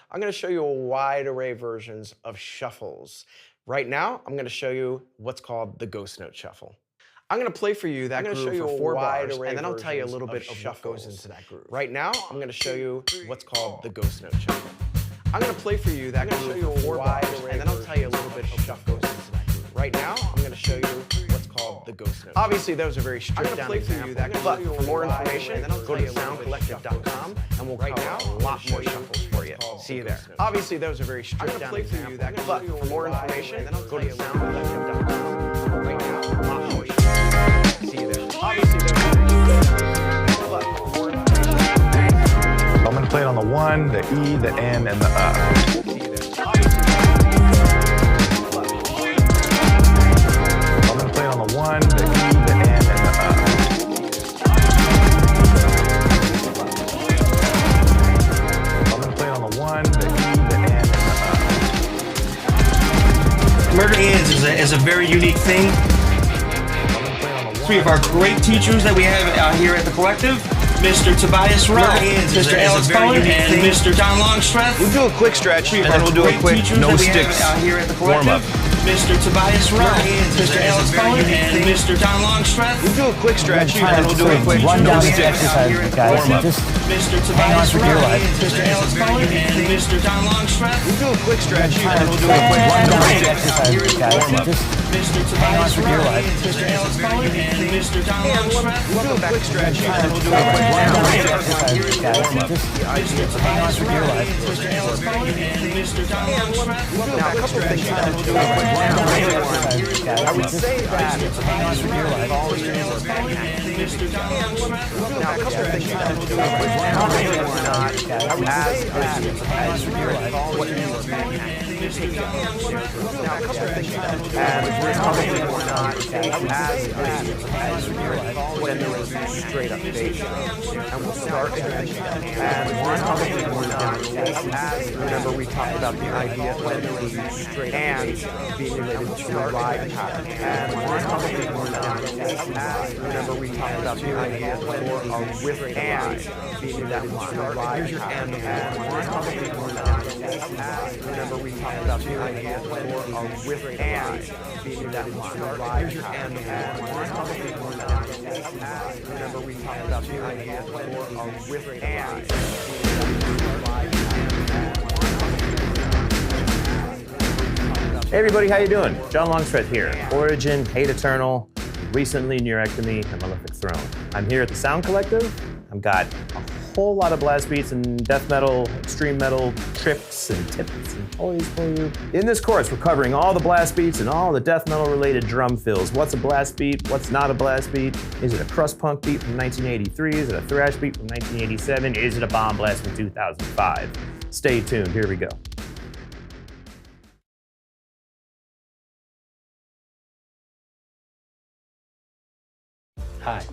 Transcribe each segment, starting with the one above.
I'm going to show you a wide array of versions of shuffles. Right now, I'm going to show you what's called the ghost note shuffle. I'm going to play for you that groove for 4 bars, and then I'll tell you a little bit of what goes into that groove. Right now, I'm going to show you what's called the ghost note shuffle. I'm going to play for you that groove for 4 bars, and then I'll tell you a little bit of what goes into that groove. Right now, I'm going to show you what's called the ghost note. Obviously, those are very stripped down examples, but for more information, go to SoundCollective.com, and we'll cover a lot more shuffles for you. See you there. Obviously, those are very stripped down examples, but for more information, go to SoundCollective.com, and we'll write down a lot more shuffles. See you there. Obviously, those are very stripped down examples, but for more information, I'm going to play it on the 1, the E, the N, and the one, the E, the N, and the I'm going to play on the 1, the E, the N, and the Murder Hands is a very unique thing. 3 of our great teachers that we have here at the Collective, Mr. Tobias Remo, Mr. Alex Cohen, and Mr. John Longstreth. We'll do a quick stretch, and then we'll do a quick no sticks warm-up. Mr. Tobias Remo, Mr. Alex Cohen, and Mr. John Longstreth. We'll do a quick stretch, and then we'll do a quick no sticks warm-up. Mr. Tobias Remo, Mr. Alex Cohen, and Mr. John Longstreth. We'll do a quick stretch, and then we'll do a quick no sticks warm-up. Mr. Tobias Remo, Mr. Alex Cohen, and Mr. John Longstreth. We'll do a quick stretch, and then we'll do a quick no sticks warm-up. Mr. Tobias Remo, Mr. Alex Cohen, and Mr. John Longstreth. Now, a couple of things that we'll do a quick I would say that Mr. Tobias Remo, Mr. John Longstreth. now a couple of things that we'll do a quick not I would say that as what you were now a couple of things that we'll do probably not as when there was straight up bass and we'll start again and probably not remember we talked about the idea when the straight and being related to a ride pattern and probably not remember we talked about the idea for a riff and being related to a ride pattern and probably not remember we talked about the idea for a riff and being related to a ride pattern and probably not remember we talked about the idea for a riff and Hey everybody, how you doing? John Longstreth here. Origin, Hate Eternal, recently Neurectomy, and Malefic Throne. I'm here at the Sound Collective. I've got a whole lot of blast beats and death metal, extreme metal tricks and tips and toys for you. In this course, we're covering all the blast beats and all the death metal related drum fills. What's a blast beat? What's not a blast beat? Is it a crust punk beat from 1983? Is it a thrash beat from 1987? Is it a bomb blast from 2005? Stay tuned, here we go. Hi,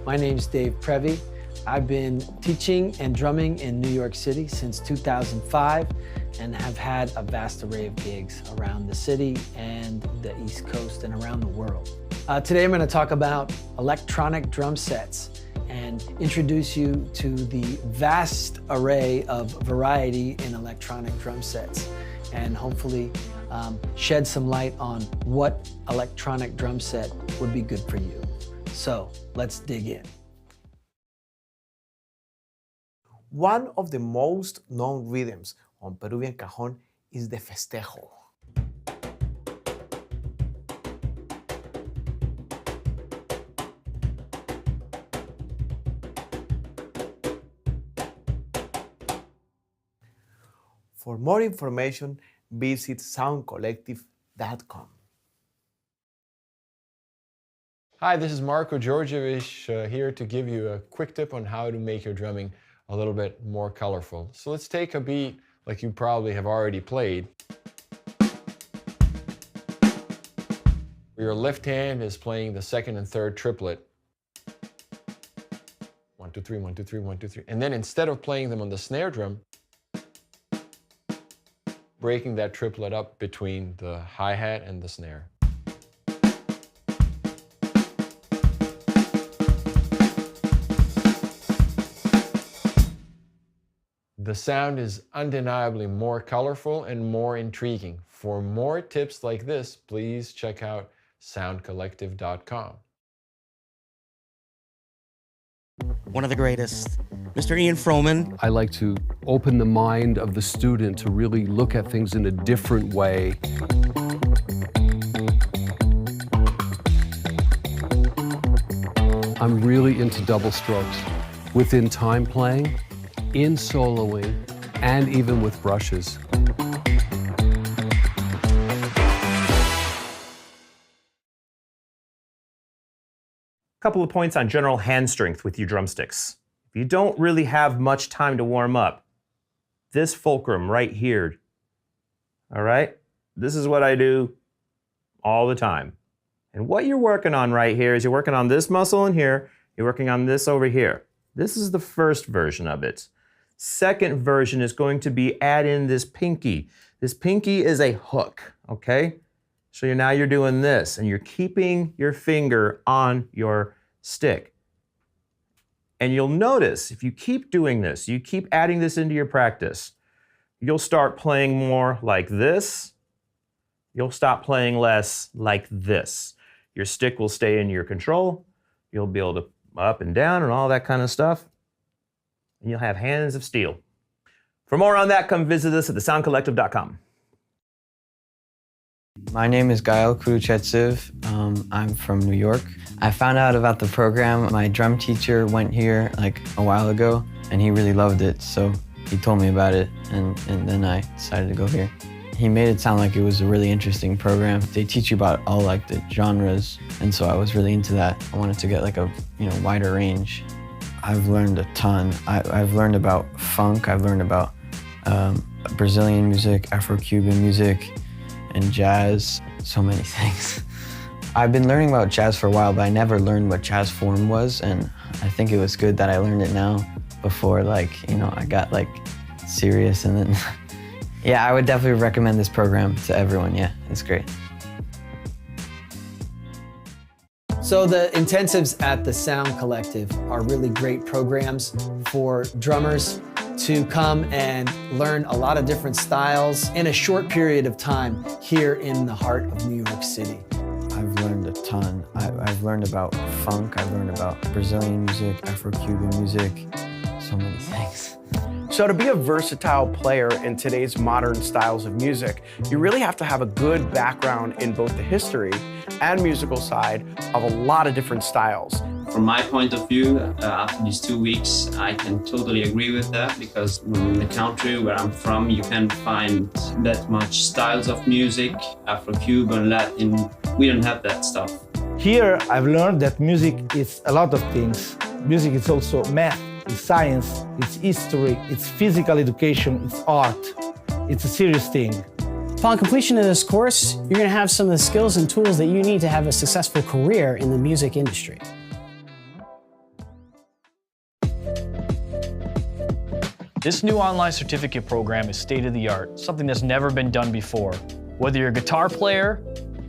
my name is Dave Prevey. I've been teaching and drumming in New York City since 2005 and have had a vast array of gigs around the city and the East Coast and around the world. Today I'm going to talk about electronic drum sets and introduce you to the vast array of variety in electronic drum sets and hopefully shed some light on what electronic drum set would be good for you. So let's dig in. One of the most known rhythms on Peruvian cajon is the festejo. For more information, visit soundcollective.com. Hi, this is Marko Djordjevic here to give you a quick tip on how to make your drumming a little bit more colorful. So let's take a beat like you probably have already played. Your left hand is playing the second and third triplet. 1, 2, 3, 1, 2, 3, 1, 2, 3. And then instead of playing them on the snare drum, breaking that triplet up between the hi-hat and the snare. the sound is undeniably more colorful and more intriguing. For more tips like this, please check out SoundCollective.com. One of the greatest, Mr. Ian Froman. I like to open the mind of the student to really look at things in a different way. I'm really into double strokes, within time playing, in soloing, and even with brushes. Couple of points on general hand strength with your drumsticks. If you don't really have much time to warm up, this fulcrum right here, all right? This is what I do all the time. And what you're working on right here is you're working on this muscle in here, you're working on this over here. This is the first version of it. Second version is going to be add in this pinky. This pinky is a hook, okay? So now you're doing this, and you're keeping your finger on your stick. And you'll notice, if you keep doing this, you keep adding this into your practice, you'll start playing more like this. You'll stop playing less like this. Your stick will stay in your control. You'll be able to up and down and all that kind of stuff. And you'll have hands of steel. For more on that, come visit us at thesoundcollective.com. My name is Gael Kuruchetsev. I'm from New York. I found out about the program. My drum teacher went here like a while ago, and he really loved it, so he told me about it, and then I decided to go here. He made it sound like it was a really interesting program. They teach you about all like the genres, and so I was really into that. I wanted to get like a wider range. I've learned a ton. I've learned about funk. I've learned about Brazilian music, Afro-Cuban music, and jazz, so many things. I've been learning about jazz for a while, but I never learned what jazz form was, and I think it was good that I learned it now before I got like serious, and then yeah, I would definitely recommend this program to everyone. Yeah, it's great. So the intensives at the Sound Collective are really great programs for drummers to come and learn a lot of different styles in a short period of time here in the heart of New York City. I've learned a ton. I've learned about funk, I've learned about Brazilian music, Afro-Cuban music, so many things. So to be a versatile player in today's modern styles of music, you really have to have a good background in both the history and musical side of a lot of different styles. From my point of view, after these 2 weeks, I can totally agree with that, because in the country where I'm from, you can't find that much styles of music, Afro-Cuban, Latin. We don't have that stuff. Here, I've learned that music is a lot of things. Music is also math, it's science, it's history, it's physical education, it's art. It's a serious thing. Upon completion of this course, you're going to have some of the skills and tools that you need to have a successful career in the music industry. This new online certificate program is state-of-the-art, something that's never been done before. Whether you're a guitar player,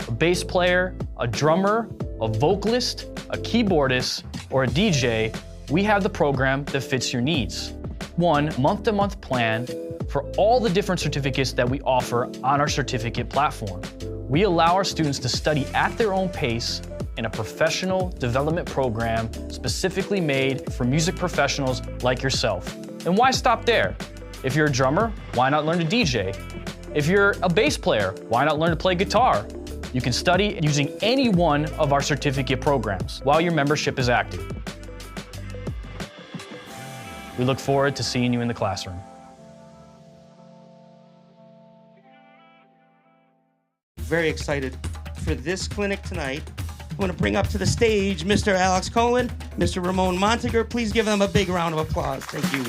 a bass player, a drummer, a vocalist, a keyboardist, or a DJ, we have the program that fits your needs. One month-to-month plan for all the different certificates that we offer on our certificate platform. We allow our students to study at their own pace in a professional development program specifically made for music professionals like yourself. And why stop there? If you're a drummer, why not learn to DJ? If you're a bass player, why not learn to play guitar? You can study using any one of our certificate programs while your membership is active. We look forward to seeing you in the classroom. Very excited for this clinic tonight. I want to bring up to the stage Mr. Alex Cohen, Mr. Ramon Montager. Please give them a big round of applause. Thank you.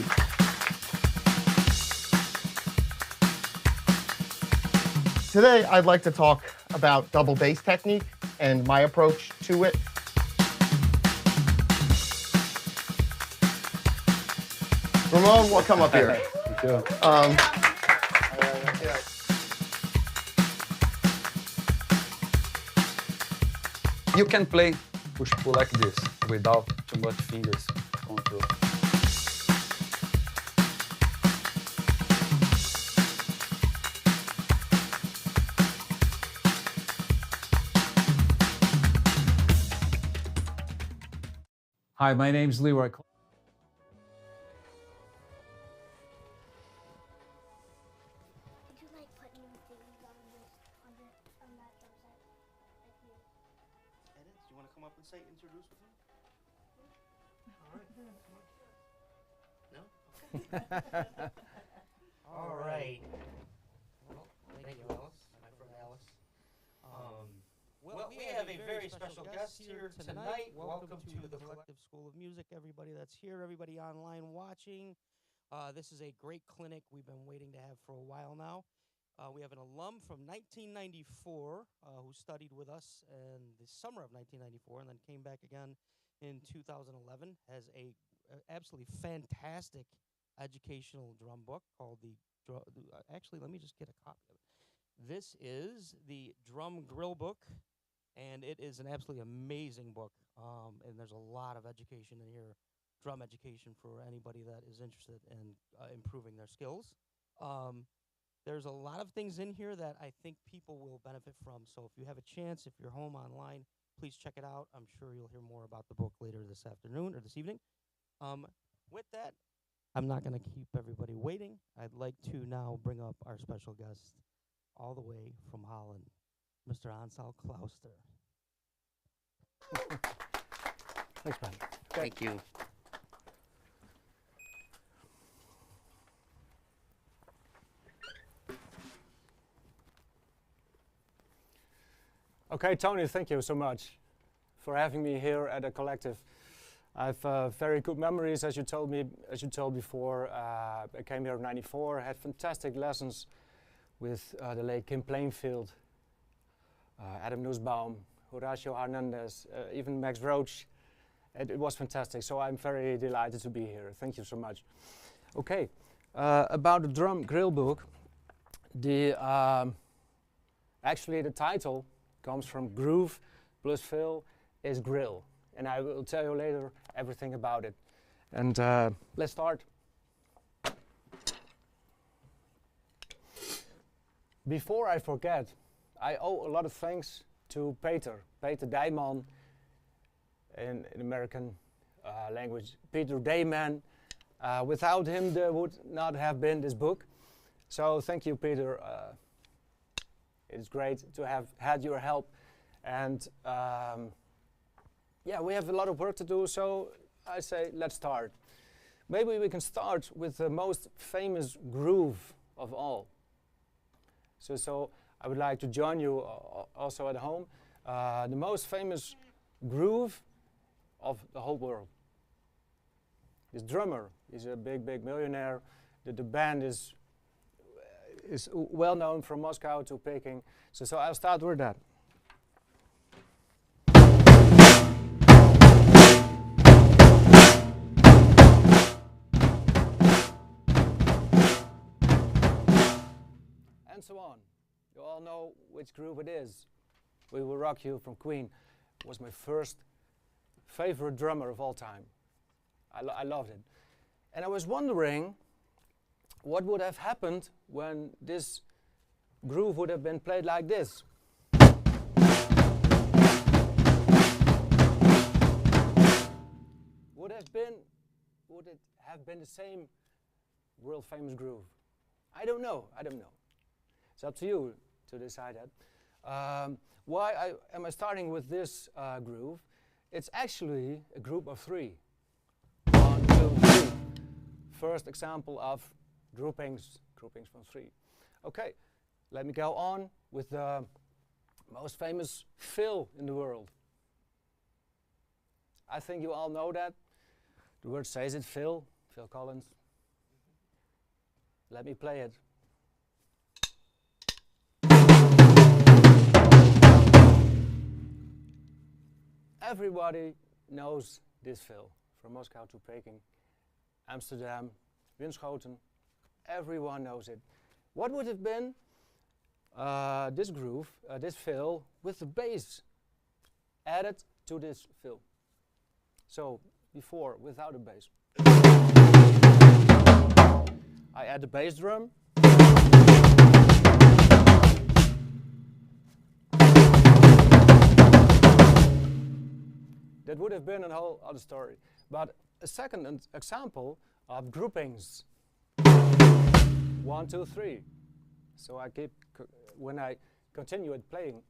Today, I'd like to talk about double bass technique and my approach to it. Ramon, we'll come up here. You can play push-pull like this without too much fingers control. Hi, my name's Leroy. Edit, do you want to come up and say introduce with me? All right. No? Okay. All right. Well, thank you, Alice. My friend Alice. Well, we have a very special guest here tonight. Welcome to the Collective School of Music, everybody that's here, everybody online watching. This is a great clinic we've been waiting to have for a while now. We have an alum from 1994 who studied with us in the summer of 1994 and then came back again in 2011. Has a absolutely fantastic educational drum book called actually, let me just get a copy of it. This is the Drum Grillbook, and it is an absolutely amazing book. And there's a lot of education in here, drum education for anybody that is interested in improving their skills. There's a lot of things in here that I think people will benefit from. So if you have a chance, if you're home online, please check it out. I'm sure you'll hear more about the book later this afternoon or this evening. With that, I'm not going to keep everybody waiting. I'd like to now bring up our special guest all the way from Holland, Mr. Ancel Klooster. Thanks, man. Thank you. Okay, Tony, thank you so much for having me here at the Collective. I have very good memories, as you told before. I came here in '94, had fantastic lessons with the late Kim Plainfield, Adam Nussbaum, Horacio Hernandez, even Max Roach. It was fantastic, so I'm very delighted to be here. Thank you so much. Okay, about the Drum Grillbook, actually the title comes from groove plus fill is grill. And I will tell you later everything about it. And let's start. Before I forget, I owe a lot of thanks to Peter Deiman, in American language, Peter Deiman. Without him, there would not have been this book. So thank you, Peter. It's great to have had your help. And yeah, we have a lot of work to do, so I say let's start. Maybe we can start with the most famous groove of all. So I would like to join you also at home. The most famous groove of the whole world. This drummer is a big millionaire. The band is well known from Moscow to Peking. So I'll start with that. And so on. You all know which groove it is. We Will Rock You from Queen was my first favorite drummer of all time. I loved it. And I was wondering what would have happened when this groove would have been played like this. Would it have been the same world famous groove? I don't know. It's up to you to decide that. Why am I starting with this groove? It's actually a group of three. 1, 2, 3. First example of groupings from three. Okay, let me go on with the most famous fill in the world. I think you all know that. The word says it, Phil Collins. Let me play it. Everybody knows this fill, from Moscow to Peking, Amsterdam, Winschoten. Everyone knows it. What would have been this groove, this fill, with the bass added to this fill? So before, without a bass. I add the bass drum. that would have been a whole other story. But a second example of groupings. 1, 2, 3. So I keep, when I continue at playing.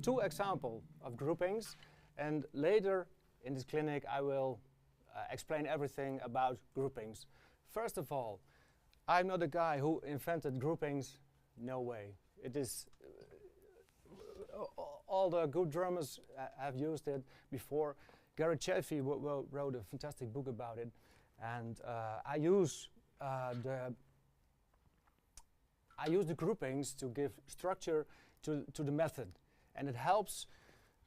2 examples of groupings, and later in this clinic I will explain everything about groupings. First of all, I'm not a guy who invented groupings. No way. It is all the good drummers have used it before. Gary Chaffee wrote a fantastic book about it, and I use the groupings to give structure to the method, and it helps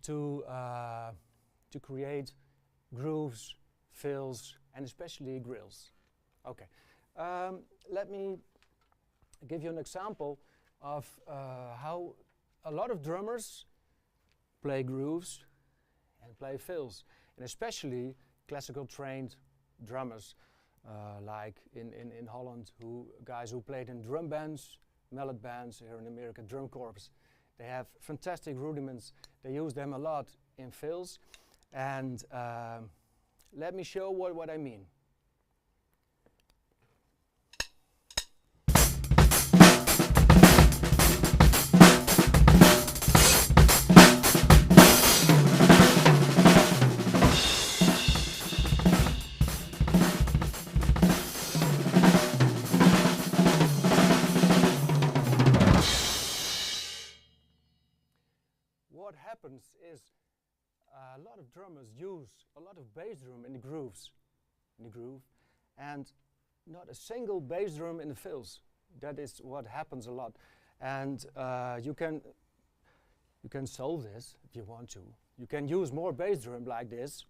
to create grooves, fills, and especially grills. Okay, let me give you an example of how a lot of drummers play grooves and play fills, and especially classical trained drummers, like in Holland, guys who played in drum bands, mallet bands, here in America, drum corps. They have fantastic rudiments. They use them a lot in fills, and let me show what I mean. What happens is a lot of drummers use a lot of bass drum in the grooves, and not a single bass drum in the fills. That is what happens a lot, and you can solve this if you want to. You can use more bass drum like this.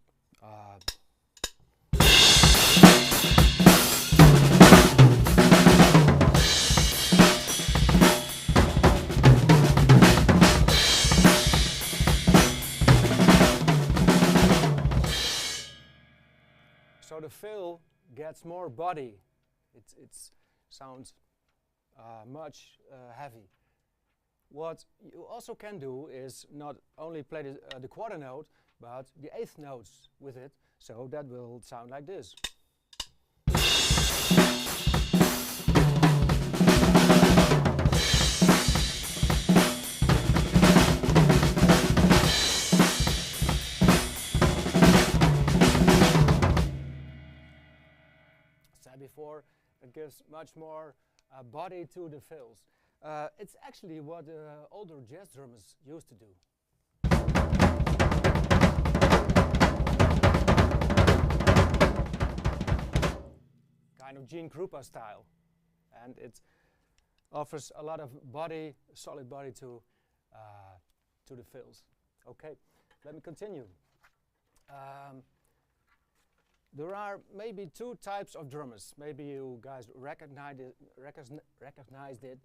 So the fill gets more body. It sounds much heavy. What you also can do is not only play the quarter note, but the eighth notes with it. So that will sound like this. Before, it gives much more body to the fills. It's actually what older jazz drummers used to do. Kind of Gene Krupa style, and it offers a lot of body, solid body to the fills. Okay, let me continue. There are maybe 2 types of drummers. Maybe you guys recognized it.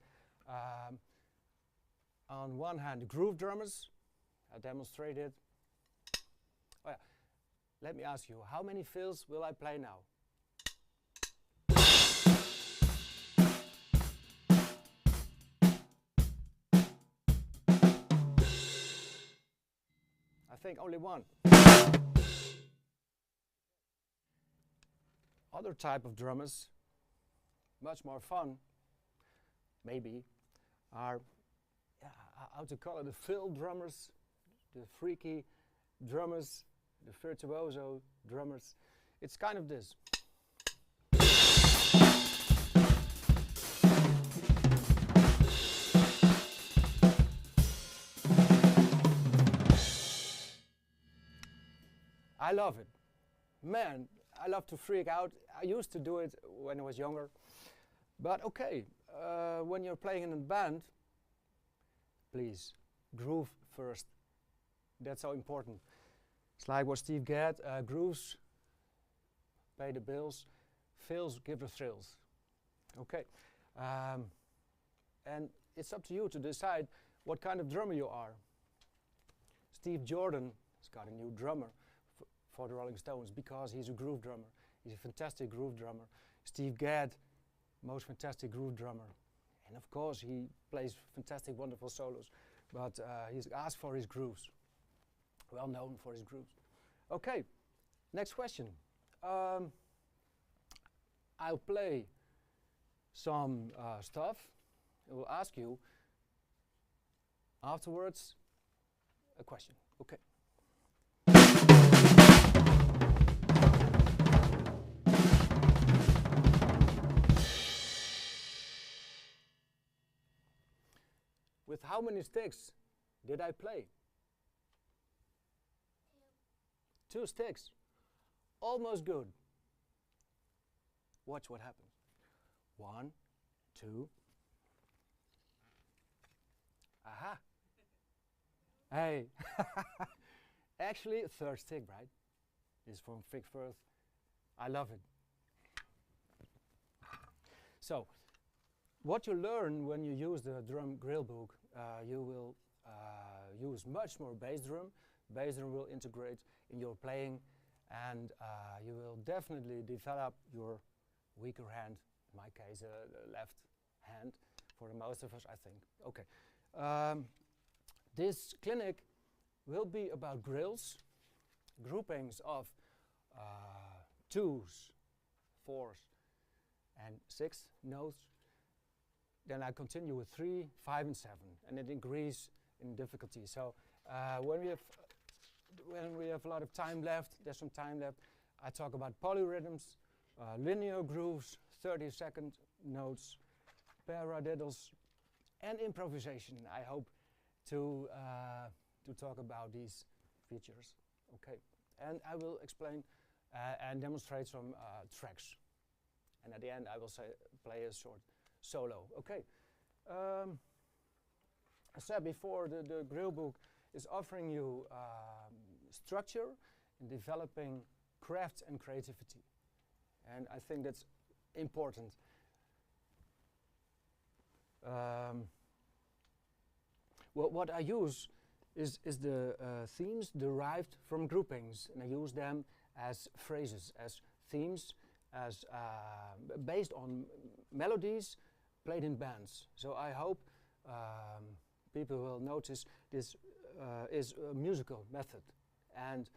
On one hand, groove drummers. I demonstrated. Oh yeah. Let me ask you, how many fills will I play now? I think only 1. Other type of drummers, much more fun, maybe, are, how to call it, the fill drummers, the freaky drummers, the virtuoso drummers. It's kind of this. I love it. Man, I love to freak out. I used to do it when I was younger. But okay, when you're playing in a band, please, groove first. That's so important. It's like what Steve Gadd, grooves pay the bills, fills give the thrills. Okay, and it's up to you to decide what kind of drummer you are. Steve Jordan has got a new drummer for the Rolling Stones because he's a groove drummer. He's a fantastic groove drummer. Steve Gadd, most fantastic groove drummer. And of course he plays fantastic, wonderful solos. but he's asked for his grooves. Well known for his grooves. Okay, next question. I'll play some stuff. I will ask you afterwards a question. Okay. With how many sticks did I play? 2 sticks. Almost good. Watch what happens. 1, 2. Aha. Hey. Actually, a 3rd stick, right? This is from Vic Firth. I love it. So, what you learn when you use the Drum Grillbook, you will use much more bass drum. Bass drum will integrate in your playing, and you will definitely develop your weaker hand, in my case, the left hand, for the most of us, I think. Okay. This clinic will be about grills, groupings of 2s, 4s, and 6 notes. Then I continue with 3, 5, and 7, and it increases in difficulty. So when we have a lot of time left, there's some time left, I talk about polyrhythms, linear grooves, 30-second notes, paradiddles, and improvisation. I hope to talk about these features. Okay, and I will explain and demonstrate some tracks. And at the end, I will play a short solo. Okay. I said before, the Grillbook is offering you structure in developing craft and creativity. And I think that's important. What I use is the themes derived from groupings, and I use them as phrases, as themes, as based on melodies played in bands. So I hope people will notice this is a musical method, and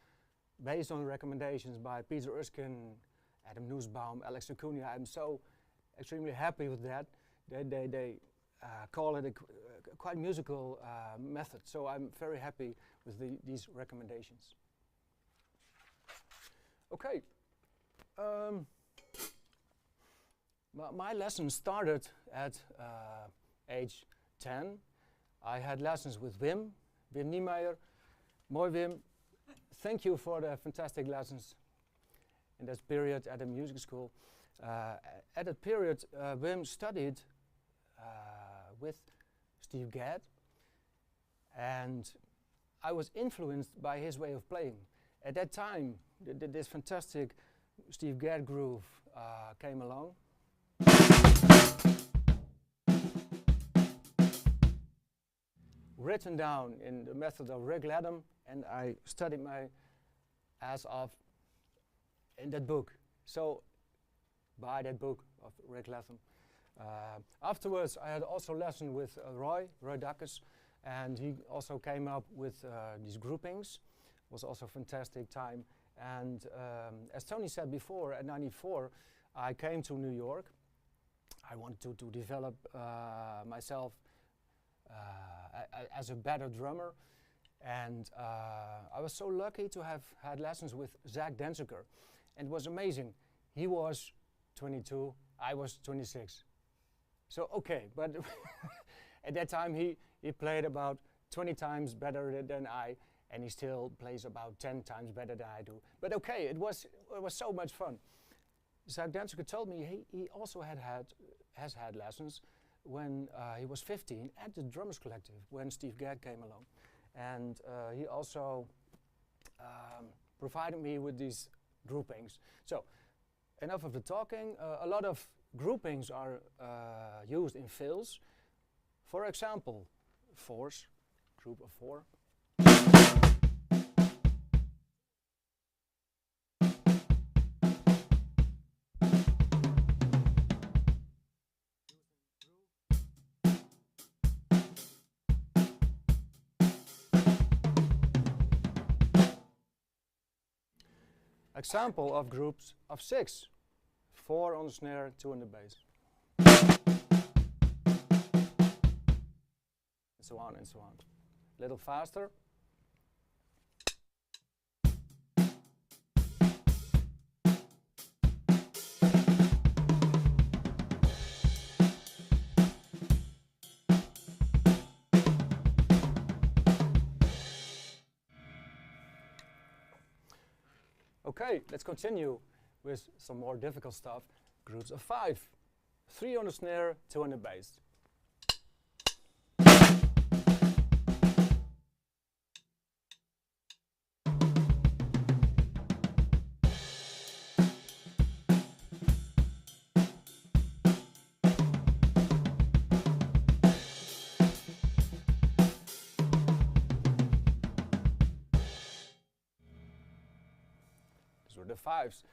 based on recommendations by Peter Deiman, Adam Nussbaum, Alex Acuna, I'm so extremely happy with that. They call it a quite musical method, so I'm very happy with these recommendations. Okay. My lesson started at age 10. I had lessons with Wim Niemeyer. Mooi Wim, thank you for the fantastic lessons in that period at the music school. At that period, Wim studied with Steve Gadd, and I was influenced by his way of playing. At that time, this fantastic Steve Gadd groove came along. Written down in the method of Rick Latham, and I studied my ass off in that book. So, buy that book of Rick Latham. Afterwards, I had also lesson with Roy Dacus, and he also came up with these groupings. It was also a fantastic time. And as Tony said before, at 94, I came to New York. I wanted to develop myself as a better drummer, and I was so lucky to have had lessons with Zach Denziger, and it was amazing. He was 22, I was 26. So okay, but at that time he played about 20 times better than I, and he still plays about 10 times better than I do. But okay, it was so much fun. Zach Denziger told me he also has had lessons when he was 15 at the Drummers Collective when Steve Gadd came along. And he also provided me with these groupings. So, enough of the talking. A lot of groupings are used in fills. For example, 4s, group of 4. example of groups of 6. 4 on the snare, 2 on the bass. And so on and so on. A little faster. Okay, let's continue with some more difficult stuff. Groups of 5. 3 on the snare, 2 on the bass. These were the 5s.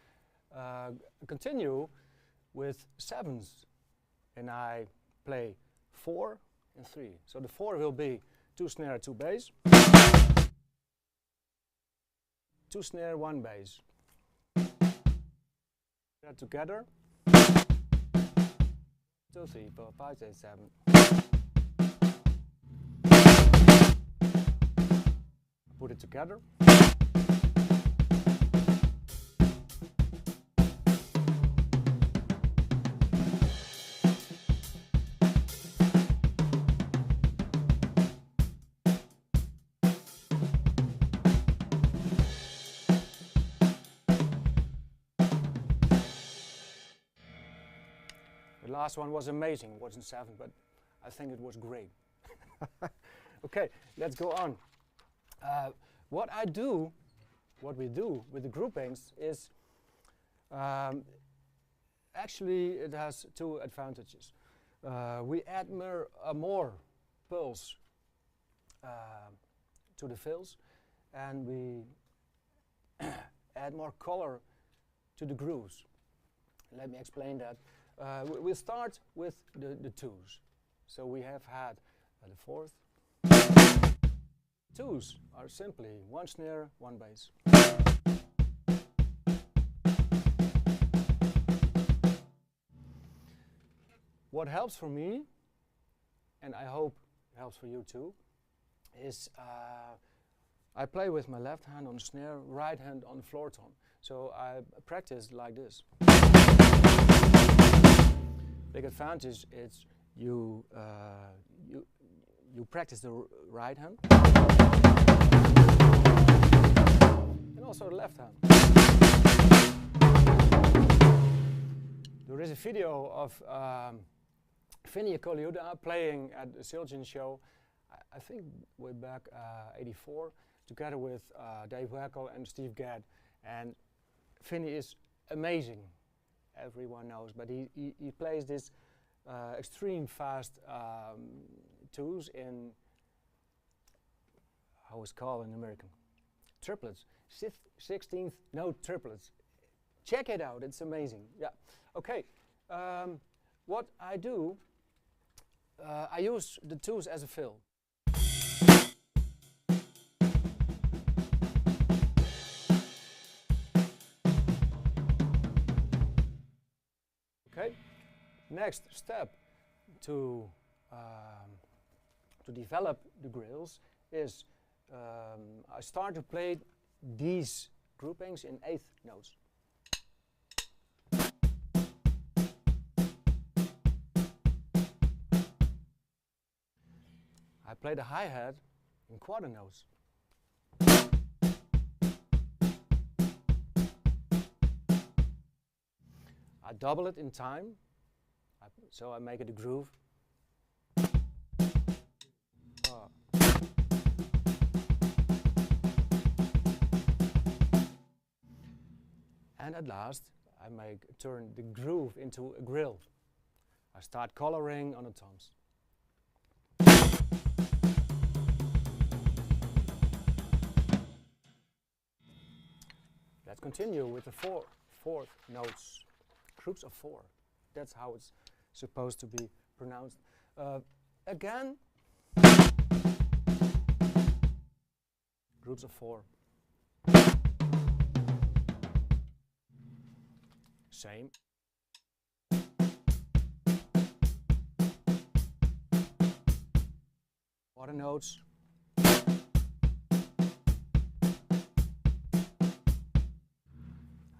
Continue with 7s, and I play 4 and 3. So the 4 will be 2 snare, 2 bass, 2 snare, 1 bass. That together. 2, 3, 4, 5, 6, 7. Put it together. The last one was amazing. It wasn't 7, but I think it was great. Okay, let's go on. What we do with the groupings is, actually it has 2 advantages. We add more pulse to the fills, and we add more color to the grooves. Let me explain that. We'll start with the 2s. So we have had the 4th. 2s are simply 1 snare, 1 bass. What helps for me, and I hope it helps for you too, is I play with my left hand on the snare, right hand on the floor tom. So I practice like this. Big advantage is you practice the right hand and also the left hand. There is a video of Vinnie Colaiuta playing at the Siljan show, I think way back '84, together with Dave Wacko and Steve Gadd, and Vinnie is amazing. Everyone knows, but he plays this extreme fast 2s in, how is it called in American? Triplets. 16th note triplets. Check it out, it's amazing. Yeah. Okay. What I do, I use the 2s as a fill. Okay. Next step to develop the grills is I start to play these groupings in 8th notes. I play the hi-hat in quarter notes. I double it in time, so I make it a groove. And at last, I turn the groove into a grill. I start coloring on the toms. Let's continue with the fourth notes. Groups of 4. That's how it's supposed to be pronounced. Again, groups of 4. same. Quarter notes.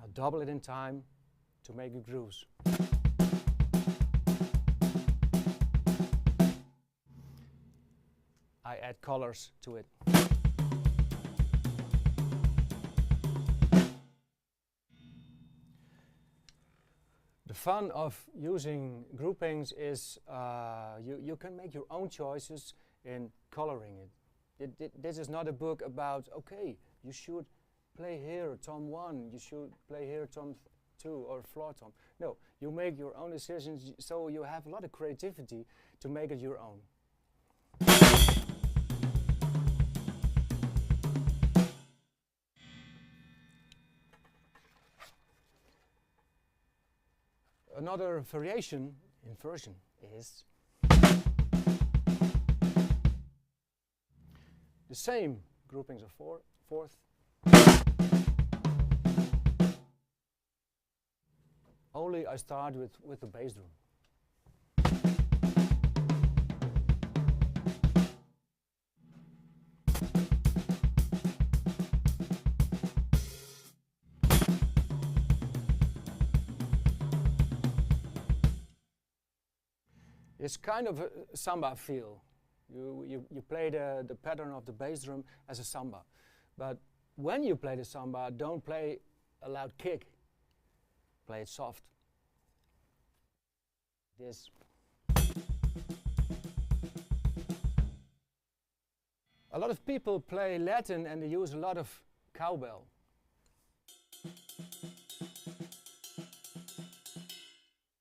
I'll double it in time to make it grooves. I add colors to it. The fun of using groupings is you can make your own choices in coloring it. This is not a book about, okay, you should play here tom 1, you should play here tom 2 or floor tom. No, you make your own decisions, so you have a lot of creativity to make it your own. Another variation, inversion, is the same groupings of fourth. Only I start with the bass drum. It's kind of a samba feel. You play the pattern of the bass drum as a samba. But when you play the samba, don't play a loud kick. Play it soft. This. A lot of people play Latin and they use a lot of cowbell.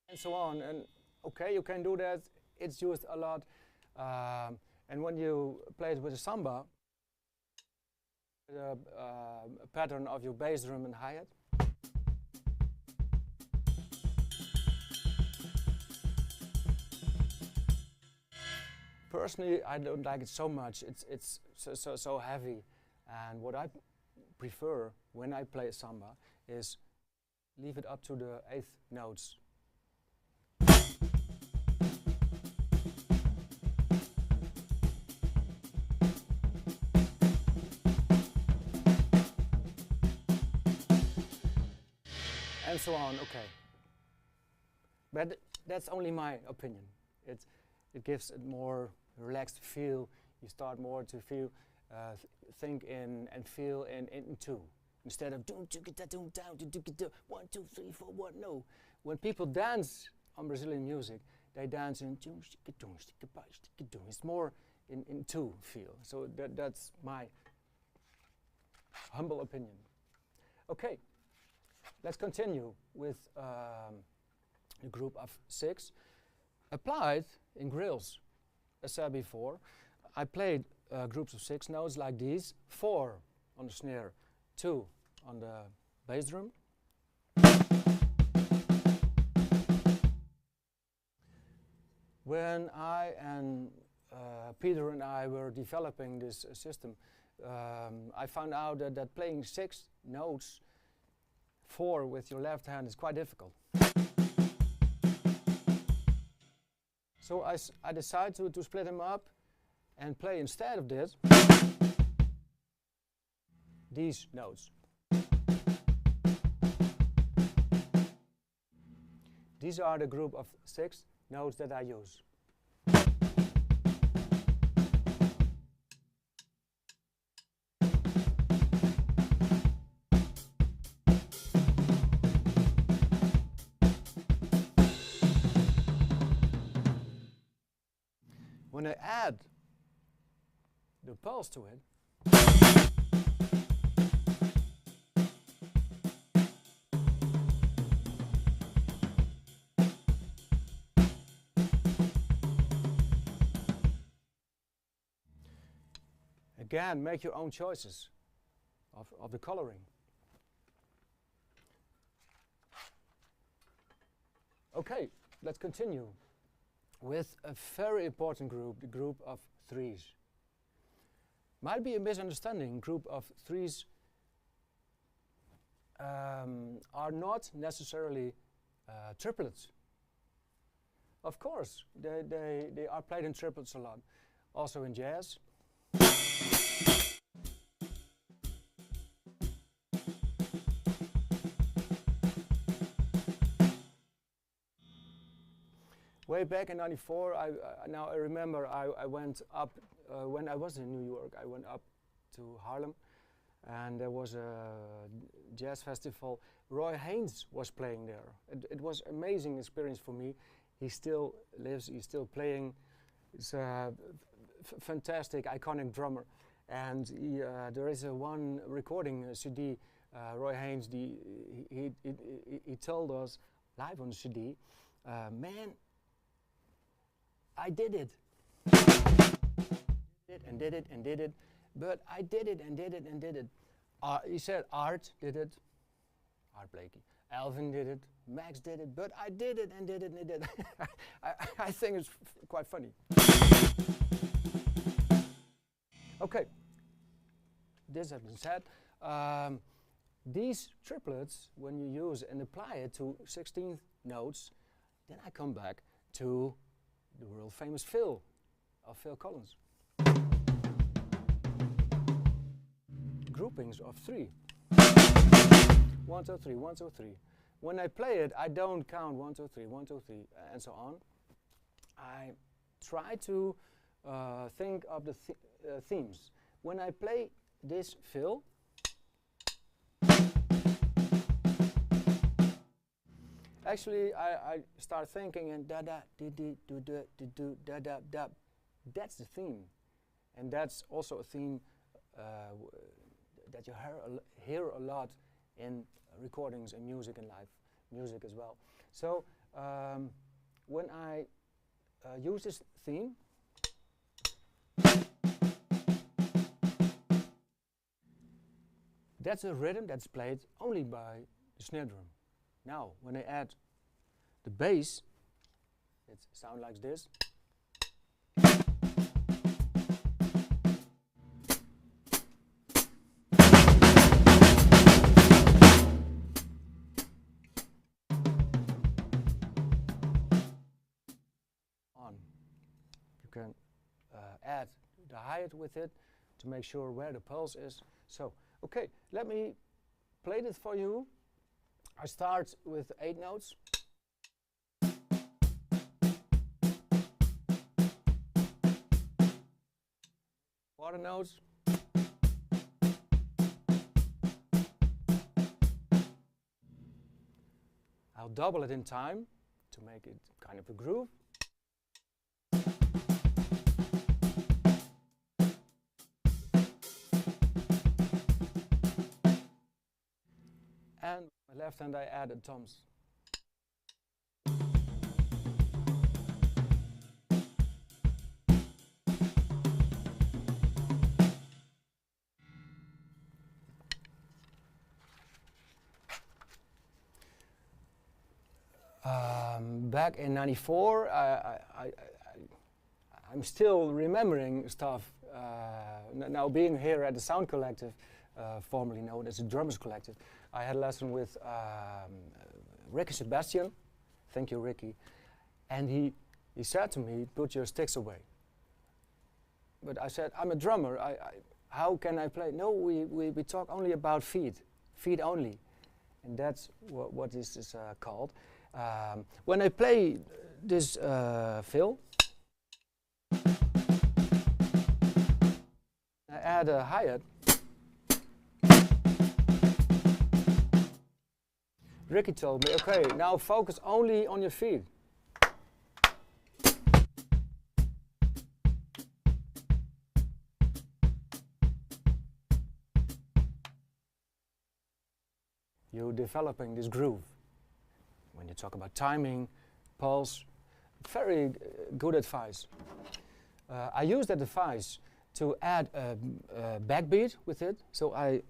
And so on. And okay, you can do that. It's used a lot. And when you play it with a samba, the pattern of your bass drum and hi-hat. Personally, I don't like it so much. It's so heavy. And what I prefer when I play a samba is leave it up to the 8th notes. And so on, okay. But that's only my opinion. It gives a more relaxed feel. You start more to feel, think in and feel in two. Instead of 1, 2, 3, 4, 1. No. When people dance on Brazilian music, they dance in it's more in two feel. So that's my humble opinion. Okay. Let's continue with a group of 6. Applied in grills. As said before, I played groups of 6 notes like these. 4 on the snare, 2 on the bass drum. When I and Peter and I were developing this system, I found out that playing 6 notes 4 with your left hand is quite difficult. So I decided to split them up and play instead of this these notes. These are the group of 6 notes that I use. When I add the pulse to it, again, make your own choices of the coloring. Okay, let's continue with a very important group, the group of 3s. Might be a misunderstanding. Group of 3s are not necessarily triplets. Of course, they are played in triplets a lot, also in jazz. Way back in '94, now I remember I went up, when I was in New York, I went up to Harlem, and there was a jazz festival. Roy Haynes was playing there. It was an amazing experience for me. He still lives, he's still playing. He's a fantastic, iconic drummer. And there is one recording CD, Roy Haynes, he told us live on the CD, man, I did it. And did it and did it, but I did it and did it and did it. He said Art did it, Art Blakey. Alvin did it, Max did it, but I did it and did it and did it. I think it's quite funny. Okay, this has been said. These triplets, when you use and apply it to 16th notes, then I come back to the world famous Phil of Phil Collins. Groupings of 3. 1, 2, 3, 1, 2, 3. When I play it, I don't count 1, 2, 3, 1, 2, 3, and so on. I try to think of the themes. When I play this fill, actually I start thinking and da da di di do do di do da da da. That's the theme, and that's also a theme that you hear a lot in recordings and music and live music as well. So when I use this theme, that's a rhythm that's played only by the snare drum. Now, when I add the bass, it sounds like this. You can add the hi-hat with it to make sure where the pulse is. So, okay, let me play this for you. I start with 8 notes. Quarter notes. I'll double it in time to make it kind of a groove. And my left hand I added toms. Back in '94, I'm still remembering stuff. Now being here at the SoundCollective, formerly known as the Drummers Collective, I had a lesson with Ricky Sebastian. Thank you, Ricky. And he said to me, "Put your sticks away." But I said, "I'm a drummer. How can I play?" No, we talk only about feet only, and that's what this is called. When I play this fill, I add a hi-hat. Ricky told me, okay, now focus only on your feet. You're developing this groove. When you talk about timing, pulse, very good advice. I use that advice to add a backbeat with it, so I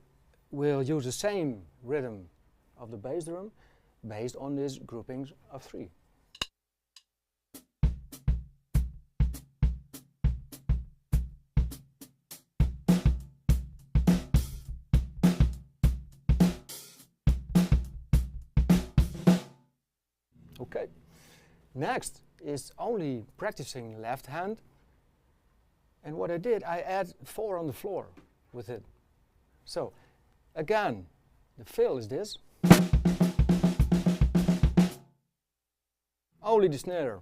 will use the same rhythm of the bass drum based on these groupings of 3. Okay. Next is only practicing left hand. And what I did, I add 4 on the floor with it. So, again, the fill is this. Only the snare.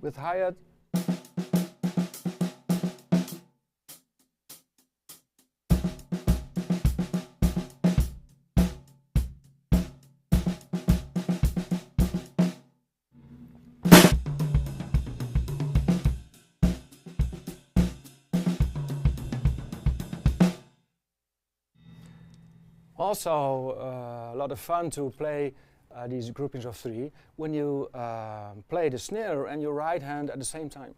With hi-hat. Also, a lot of fun to play these groupings of 3 when you play the snare and your right hand at the same time.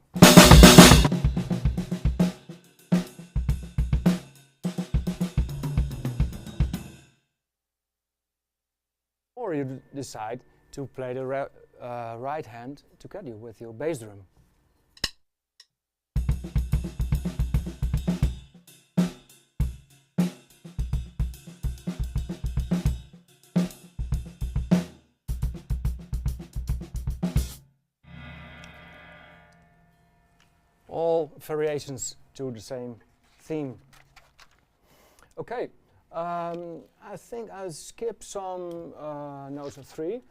Or you decide to play the right hand together with your bass drum. All variations to the same theme. Okay, I think I'll skip some notes of 3.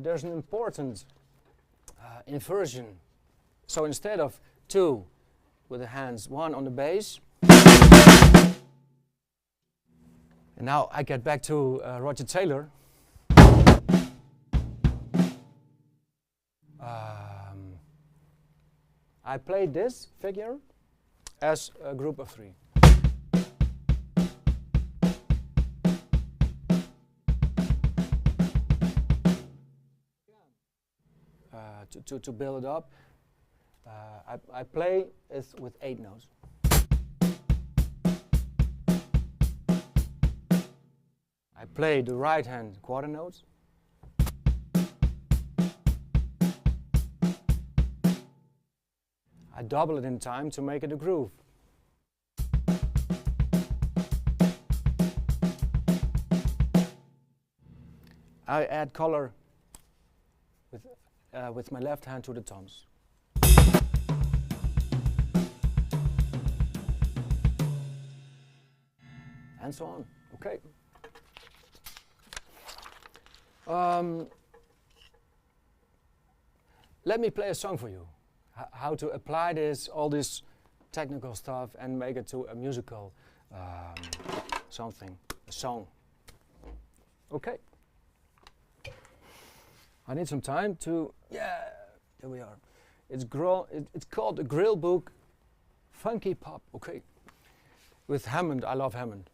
There's an important inversion. So instead of 2 with the hands, 1 on the bass. And now I get back to Roger Taylor. I played this figure as a group of 3. To build it up, I play it with 8 notes. I play the right hand quarter notes. I double it in time to make it a groove. I add color with my left hand to the toms. And so on. Okay. Let me play a song for you. How to apply this, all this technical stuff, and make it to a musical something, a song. Okay. I need some time to, yeah, there we are. It's called the Grillbook Funky Pop, okay. With Hammond, I love Hammond.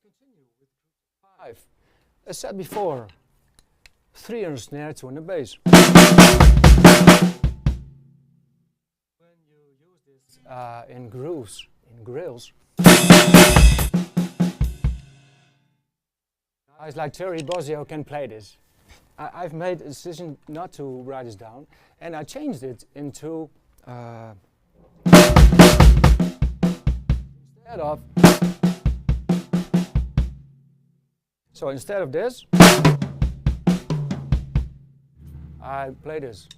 continue with group 5. As said before, 3 on the snare, 2 on the bass. When you use this in grooves, in grills, guys like Terry Bozzio can play this. I've made a decision not to write this down, and I changed it into instead of this, I play this.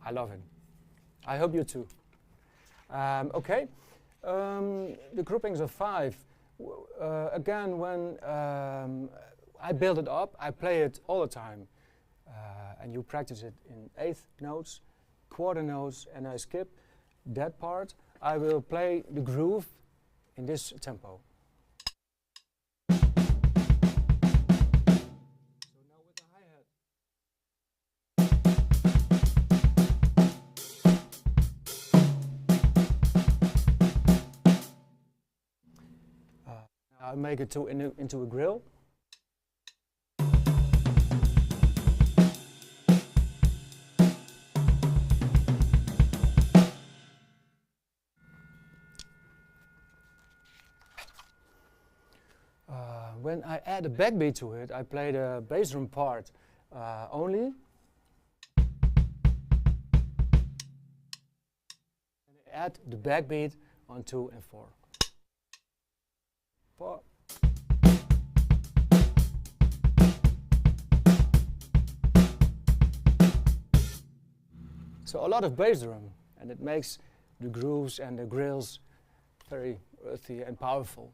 I love it. I hope you too. Okay, the groupings of 5. Again, when I build it up, I play it all the time. And you practice it in 8th notes, quarter notes, and I skip that part. I will play the groove in this tempo. I make it into a grill. When I add a backbeat to it, I play the bass drum part only. And I add the backbeat on 2 and 4. 4. So a lot of bass drum, and it makes the grooves and the grills very earthy and powerful.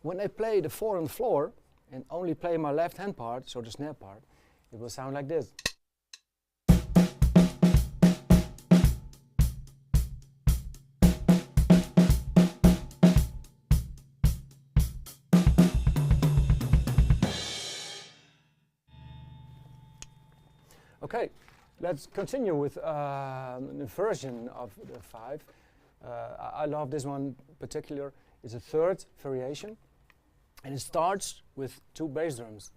When I play the 4 on the floor and only play my left hand part, so the snare part, it will sound like this. Okay, let's continue with the version of the 5. I love this one in particular. It's a 3rd variation, and it starts with 2 bass drums.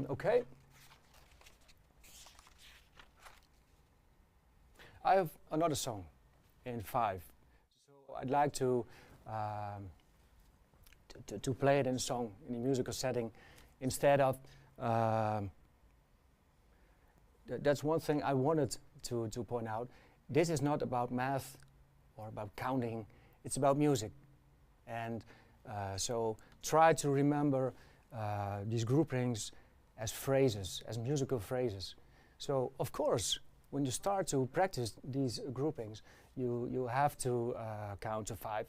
Okay. I have another song in 5, so I'd like to play it in a song, in a musical setting, instead of, that's one thing I wanted to point out. This is not about math or about counting, it's about music. And so try to remember these groupings as phrases, as musical phrases. So of course, when you start to practice these groupings, you have to count to 5,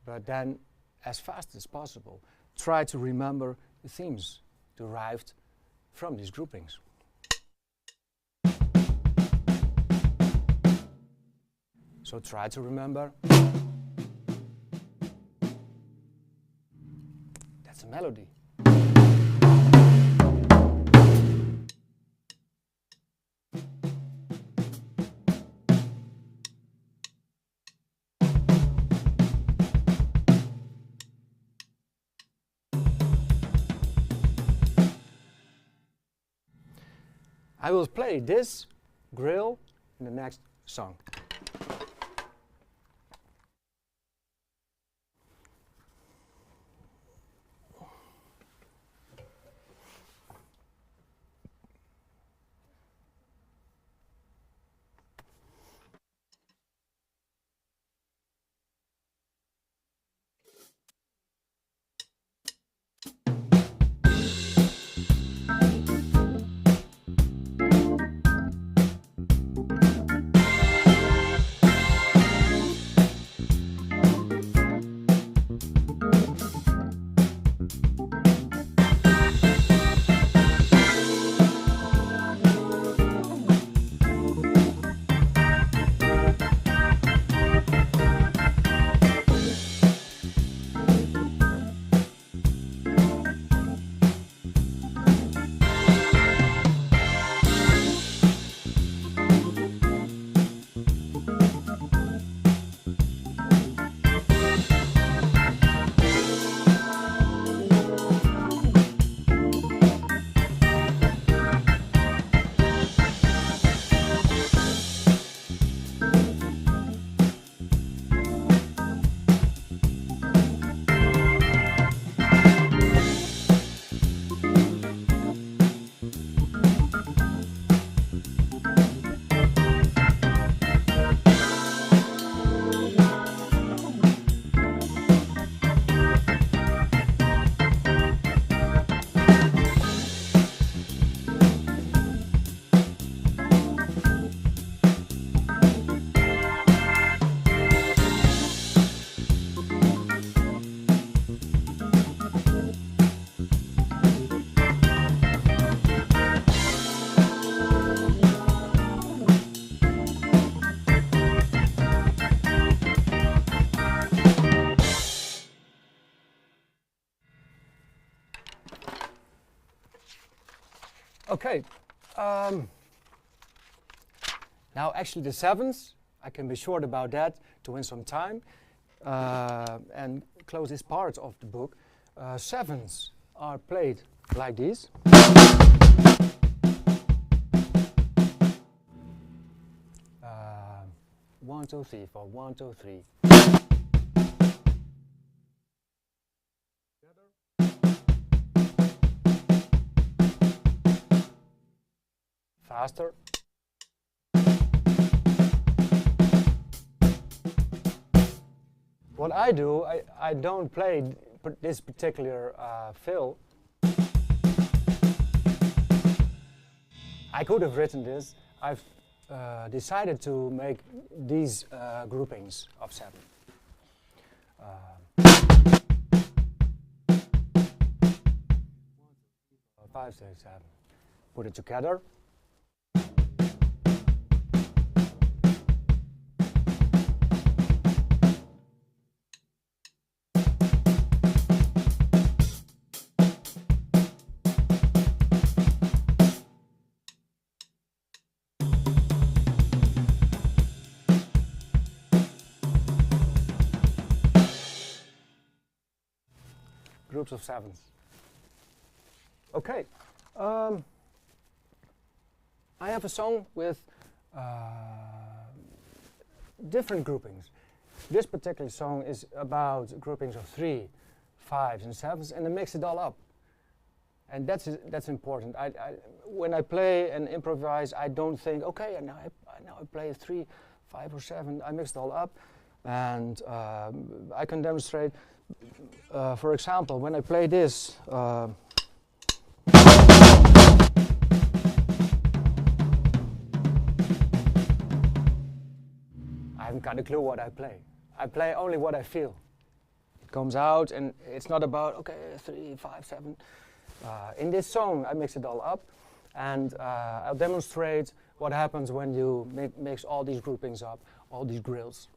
but then as fast as possible, try to remember the themes derived from these groupings. So try to remember. That's a melody. I will play this grill in the next song. Okay. Now actually the sevenths, I can be short about that to win some time and close this part of the book. Sevenths are played like this. 1, 2, 3, 4, 1, 2, 3. Faster. What I do, I don't play this particular fill. I could have written this. I've decided to make these groupings of 7. 5, 6, 7. Put it together. Groups of 7s. Okay. I have a song with different groupings. This particular song is about groupings of 3, 5s, and 7s, and I mix it all up. And that's important. When I play and improvise, I don't think, okay, now I play a 3, 5, or 7. I mix it all up, and I can demonstrate. For example, when I play this, I haven't got a clue what I play. I play only what I feel. It comes out, and it's not about, okay, 3, 5, 7. In this song, I mix it all up, and I'll demonstrate what happens when you mix all these groupings up, all these grills.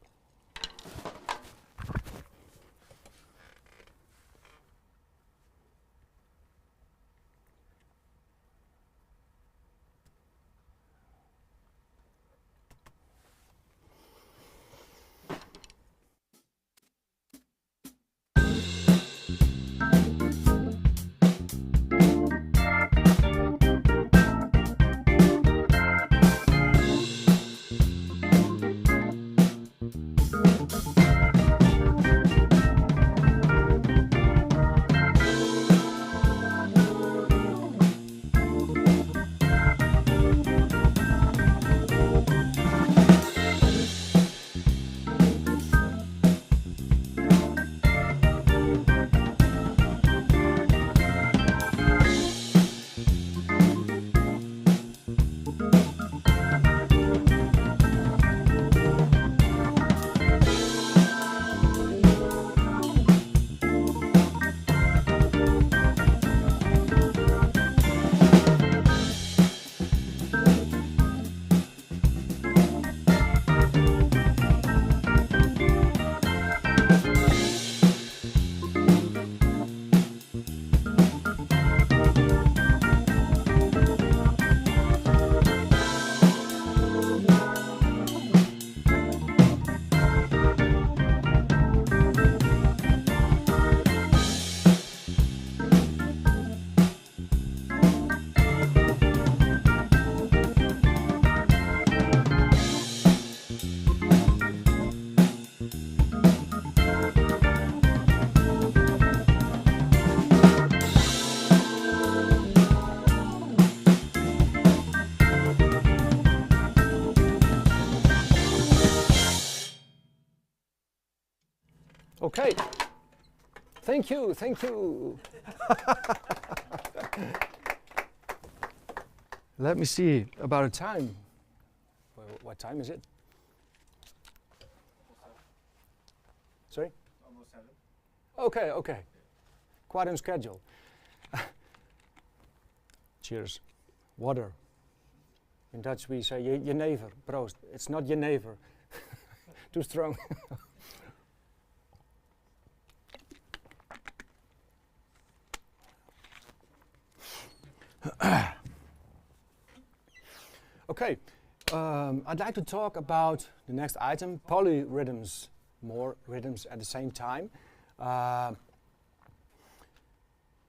Okay. Thank you, thank you. Let me see about a time. What time is it? Sorry? Almost 7. Okay, okay. Quite on schedule. Cheers. Water. In Dutch we say jenever, proost. It's not jenever. Too strong. Okay, I'd like to talk about the next item, polyrhythms, more rhythms at the same time.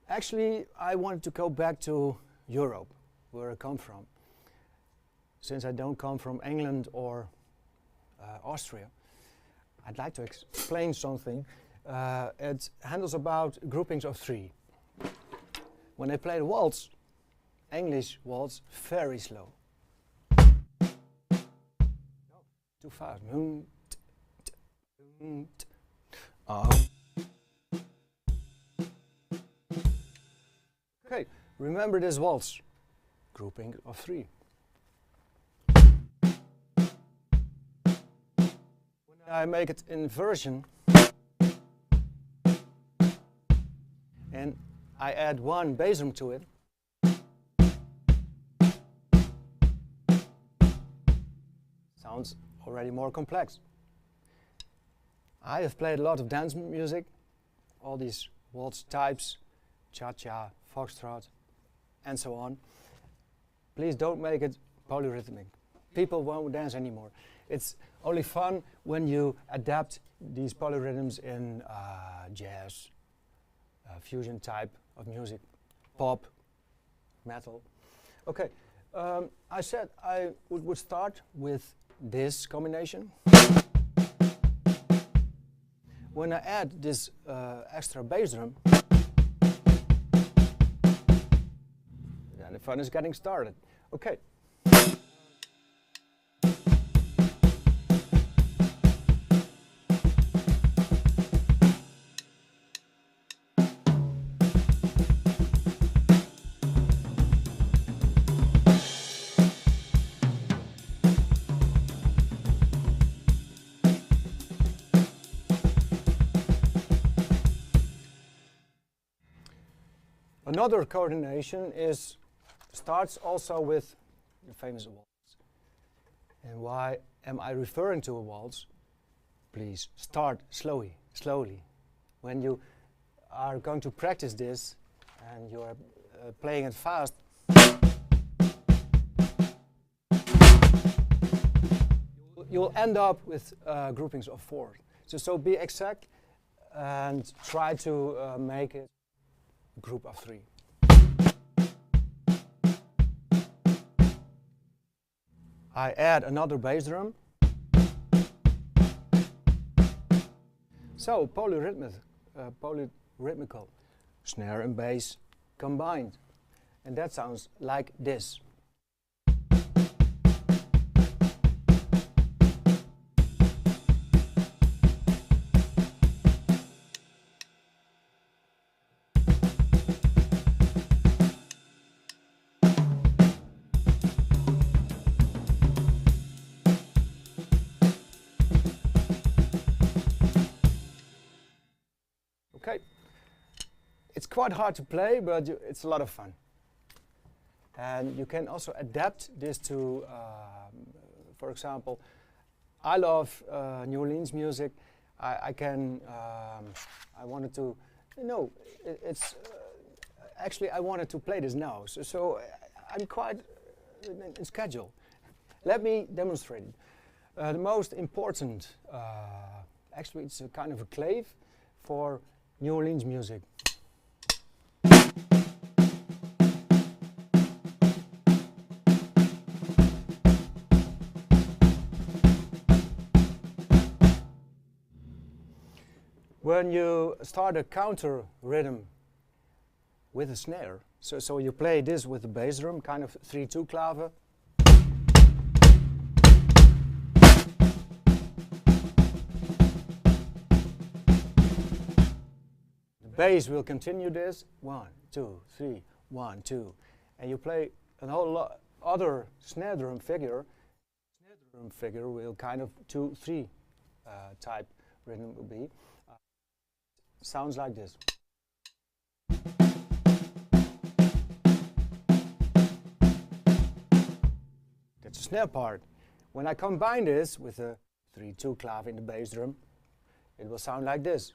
Actually, I wanted to go back to Europe, where I come from. Since I don't come from England or Austria, I'd like to explain something. It handles about groupings of 3. When I play the waltz, English waltz, very slow. Too fast. Okay, remember this waltz. Grouping of 3. When I make it in version, and I add 1 bass drum to it, sounds already more complex. I have played a lot of dance music, all these waltz types, cha-cha, foxtrot, and so on. Please don't make it polyrhythmic. People won't dance anymore. It's only fun when you adapt these polyrhythms in jazz, fusion type of music, pop, metal. Okay, I said I would start with this combination. When I add this extra bass drum, then the fun is getting started. Okay. Another coordination starts also with the famous waltz. And why am I referring to a waltz? Please start slowly. When you are going to practice this and you are playing it fast, you'll end up with groupings of 4. So be exact and try to make it a group of 3. I add another bass drum. So polyrhythmical, snare and bass combined. And that sounds like this. Okay, it's quite hard to play, but it's a lot of fun. And you can also adapt this to, for example, I love New Orleans music. I wanted to, actually I wanted to play this now. So I'm quite in schedule. Let me demonstrate it. The most important, actually it's a kind of a clave for New Orleans music. When you start a counter rhythm with a snare, so you play this with the bass drum, kind of 3-2 clave. Bass will continue this 1, 2, 3, 1, 2, and you play a whole lot other snare drum figure. Snare drum figure will kind of 2-3 type rhythm will be. Sounds like this. That's the snare part. When I combine this with a 3-2 clave in the bass drum, it will sound like this.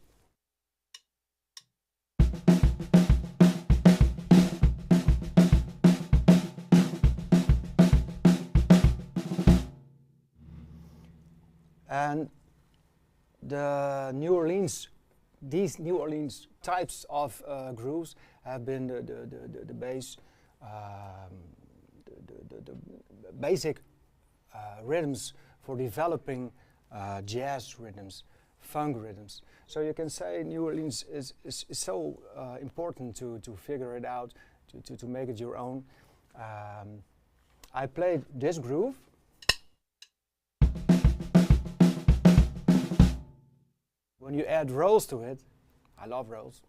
And the New Orleans, these New Orleans types of grooves have been the base, the basic rhythms for developing jazz rhythms, funk rhythms. So you can say New Orleans is so important to figure it out, to make it your own. I played this groove. When you add rolls to it, I love rolls.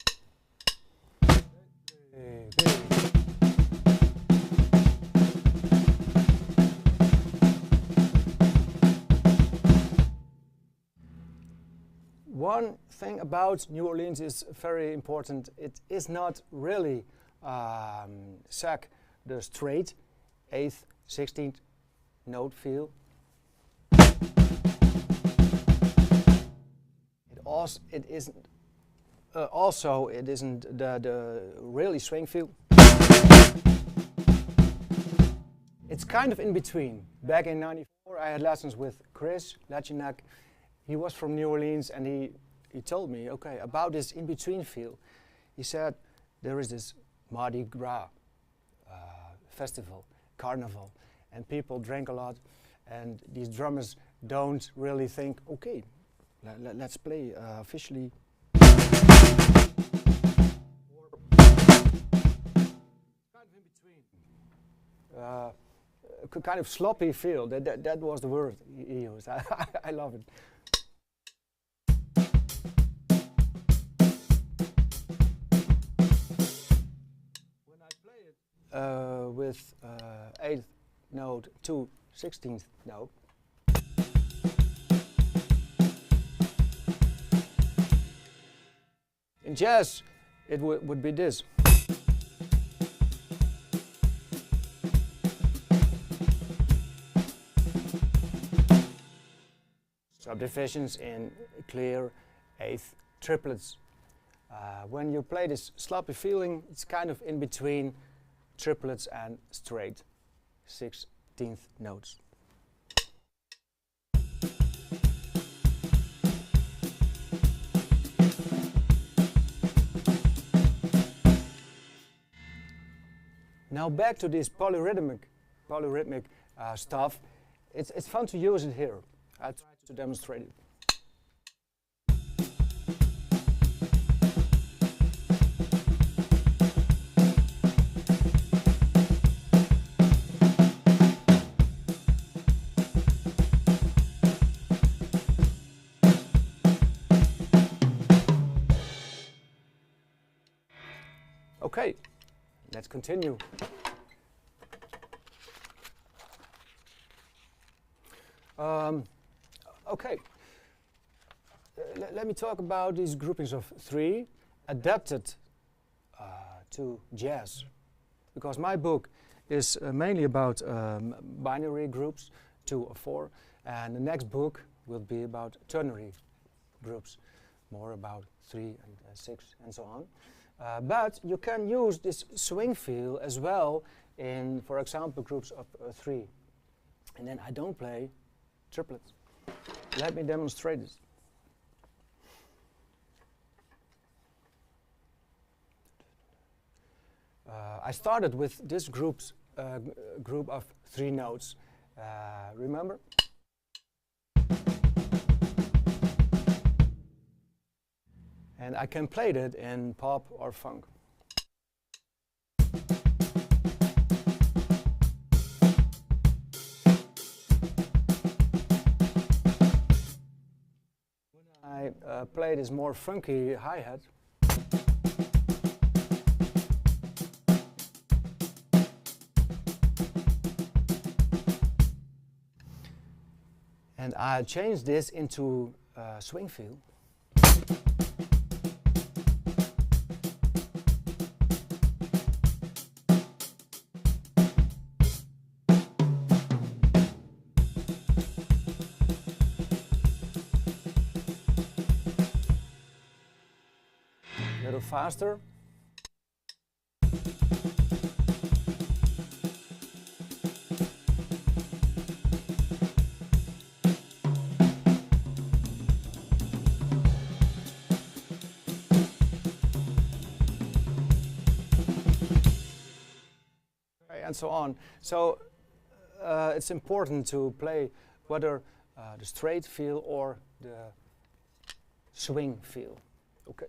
One thing about New Orleans is very important. It is not really the straight 8th, 16th note feel. It isn't. Also, it isn't the really swing feel. It's kind of in between. Back in '94, I had lessons with Chris Lachinak. He was from New Orleans, and he told me, okay, about this in-between feel. He said, there is this Mardi Gras festival, carnival, and people drink a lot, and these drummers don't really think, okay, let's play officially. Kind of sloppy feel. That was the word he used. I love it. When I play it with 8th note to 16th note, in jazz, it would be this. Subdivisions in clear 8th triplets. When you play this sloppy feeling, it's kind of in between triplets and straight 16th notes. Now back to this polyrhythmic stuff. It's fun to use it here. I try to demonstrate it. Okay, let's continue. Okay, let me talk about these groupings of 3 adapted to jazz, because my book is mainly about binary groups, 2 or 4, and the next book will be about ternary groups, more about 3 and 6 and so on. But you can use this swing feel as well in, for example, groups of 3. And then I don't play triplets. Let me demonstrate this. I started with this group of 3 notes. Remember? And I can play it in pop or funk. I play this more funky hi-hat. And I change this into swing feel. A little faster. and so on. So it's important to play whether the straight feel or the swing feel. Okay.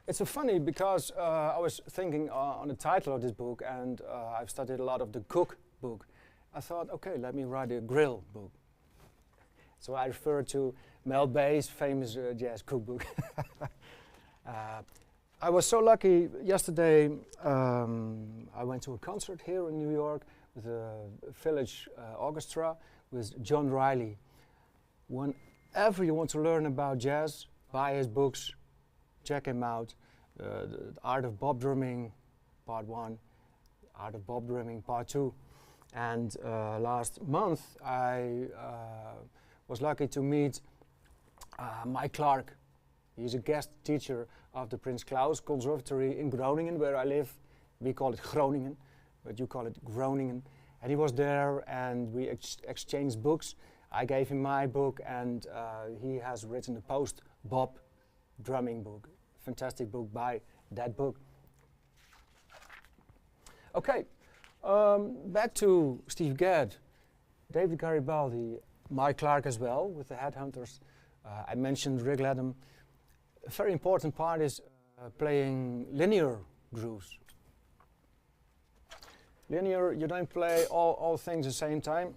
It's so funny because I was thinking on the title of this book, and I've studied a lot of the cook book. I thought, okay, let me write a grill book. So I refer to Mel Bay's famous jazz cookbook. I was so lucky yesterday. I went to a concert here in New York with a village orchestra with John Riley. Whenever you want to learn about jazz, buy his books, check him out. The Art of Bob Drumming, Part 1, Art of Bob Drumming, Part 2. And last month I was lucky to meet Mike Clark. He's a guest teacher of the Prins Claus Conservatory in Groningen, where I live. We call it Groningen, but you call it Groningen. And he was there, and we exchanged books. I gave him my book, and he has written the post-Bob drumming book. Fantastic book by that book. Okay, back to Steve Gadd, David Garibaldi, Mike Clark as well with the Headhunters. I mentioned Rick Latham. A very important part is playing linear grooves. Linear, you don't play all things at the same time.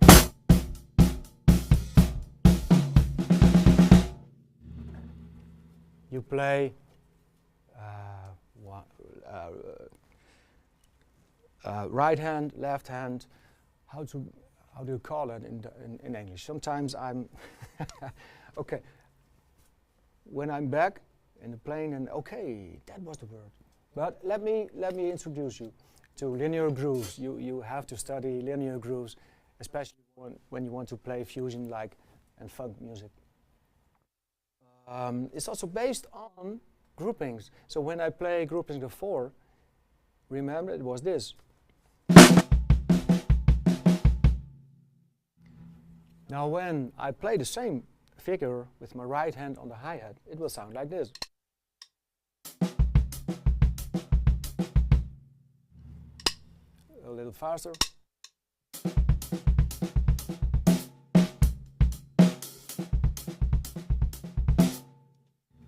You play right hand, left hand. How do you call it in English? Sometimes I'm okay. When I'm back in the plane, and okay, that was the word. But let me introduce you to linear grooves. You have to study linear grooves, especially when you want to play fusion and funk music. It's also based on groupings. So when I play groupings of 4, remember it was this. Now when I play the same figure with my right hand on the hi-hat, it will sound like this. A little faster.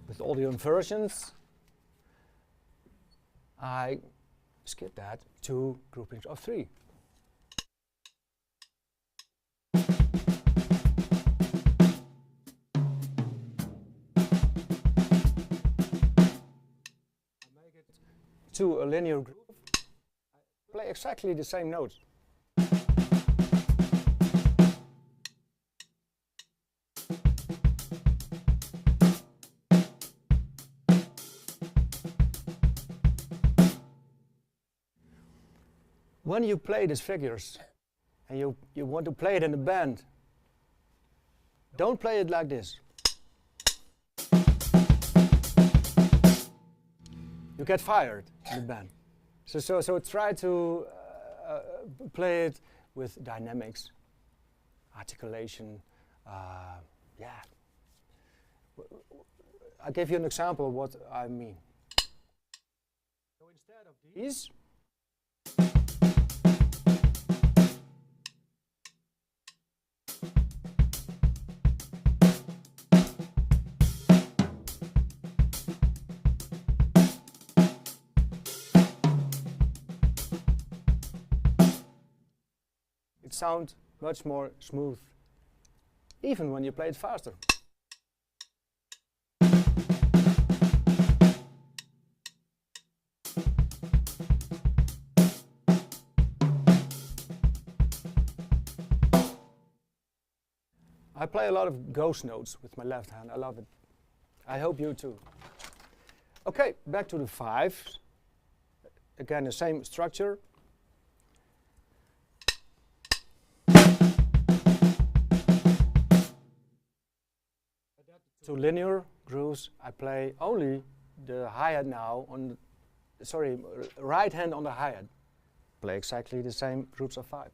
With all the inversions, I skip that to groupings of 3. To a linear groove, I play exactly the same notes. When you play these figures and you want to play it in a band, don't play it like this. You get fired in the band. So try to play it with dynamics, articulation. Yeah. I'll give you an example of what I mean. So instead of these, it sounds much more smooth, even when you play it faster. I play a lot of ghost notes with my left hand. I love it. I hope you too. Okay, back to the 5. Again, the same structure. To linear grooves, I play only the hi-hat now on, right hand on the hi-hat. Play exactly the same groups of 5.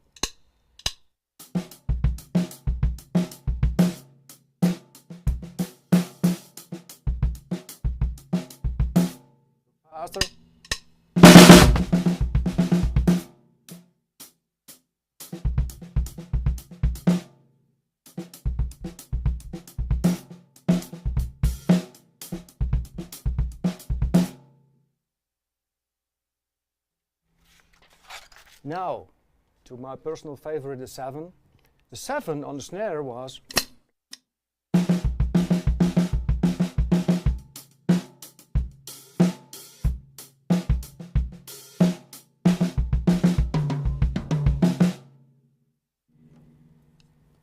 Faster. Now, to my personal favorite, the 7. The 7 on the snare was...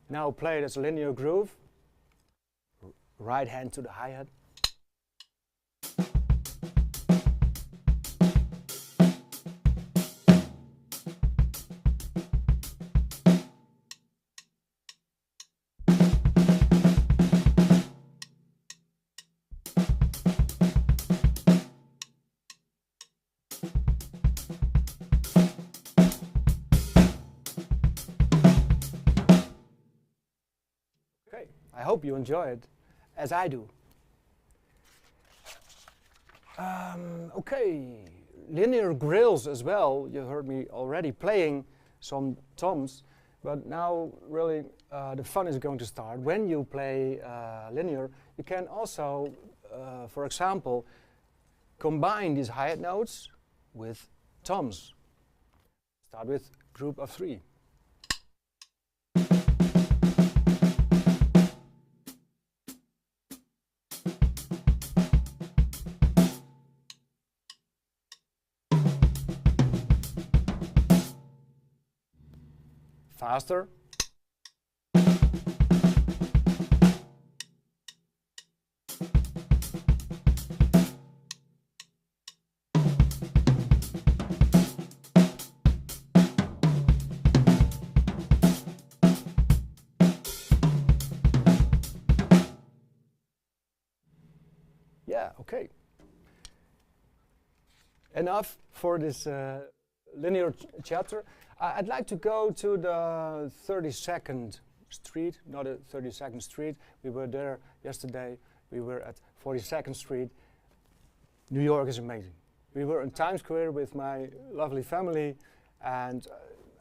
Now played as a linear groove. Right hand to the hi-hat. I hope you enjoy it, as I do. Okay, linear grills as well. You heard me already playing some toms, but now really the fun is going to start. When you play linear, you can also, for example, combine these hi-hat notes with toms. Start with group of 3. Faster. Yeah, okay. Enough for this linear chapter. I'd like to go to the 32nd Street, not a 32nd Street. We were there yesterday. We were at 42nd Street. New York is amazing. We were in Times Square with my lovely family, and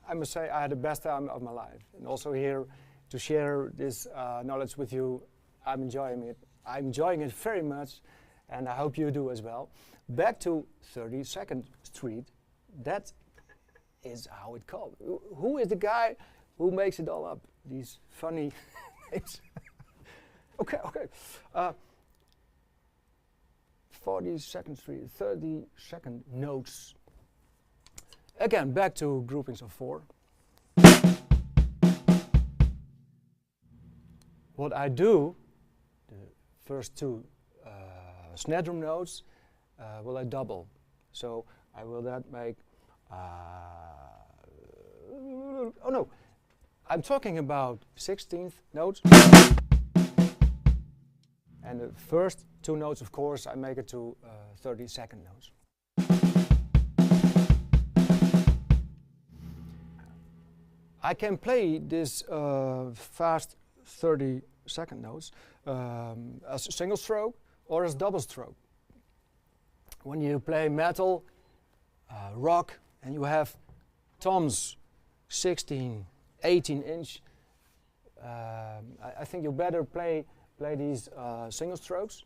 I must say I had the best time of my life. And also here to share this knowledge with you, I'm enjoying it. I'm enjoying it very much, and I hope you do as well. Back to 32nd Street. That is how it's called. Who is the guy who makes it all up? These funny things. Okay. 42nd Street, 32nd notes. Again, back to groupings of 4. What I do, the first 2 snare drum notes, will I double. So I will that make oh no, I'm talking about 16th notes. And the first 2 notes, of course, I make it to 32nd notes. I can play this fast 32nd notes as a single stroke or as double stroke. When you play metal, rock, and you have toms 16, 18 inch, I think you better play these single strokes.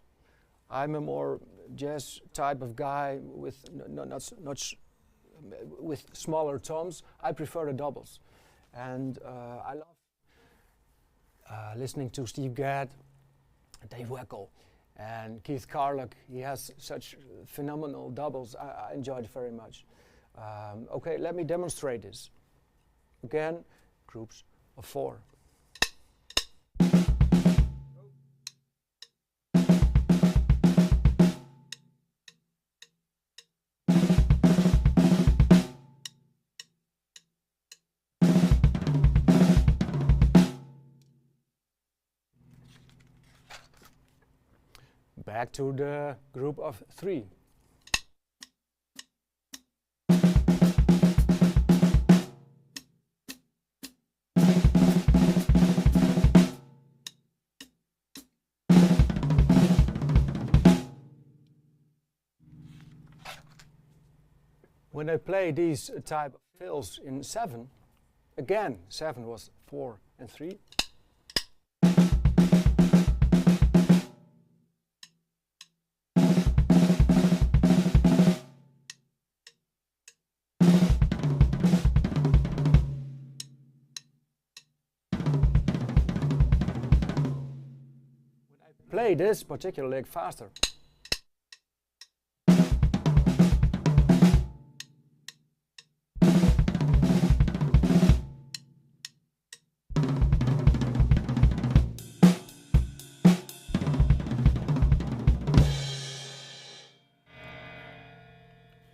I'm a more jazz type of guy with with smaller toms. I prefer the doubles, and I love listening to Steve Gadd, Dave Weckl, and Keith Carlock. He has such phenomenal doubles. I enjoyed it very much. Okay, let me demonstrate this. Again, groups of 4. Back to the group of 3. When I play these type of fills in 7, again, 7 was 4 and 3. play this particular lick faster.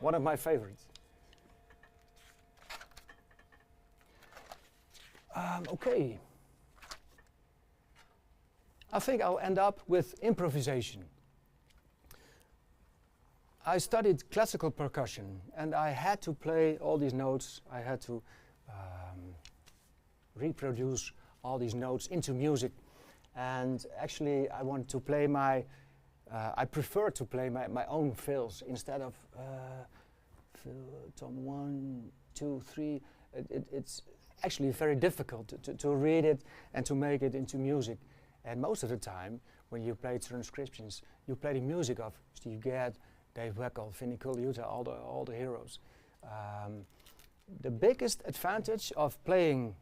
One of my favorites. Okay. I think I'll end up with improvisation. I studied classical percussion and I had to play all these notes. I had to reproduce all these notes into music. And actually I want to play I prefer to play my own fills instead of tone 1, 2, 3. It's actually very difficult to read it and to make it into music. And most of the time, when you play transcriptions, you play the music of Steve Gadd, Dave Weckl, Vinnie Colaiuta, all the heroes. The biggest advantage of playing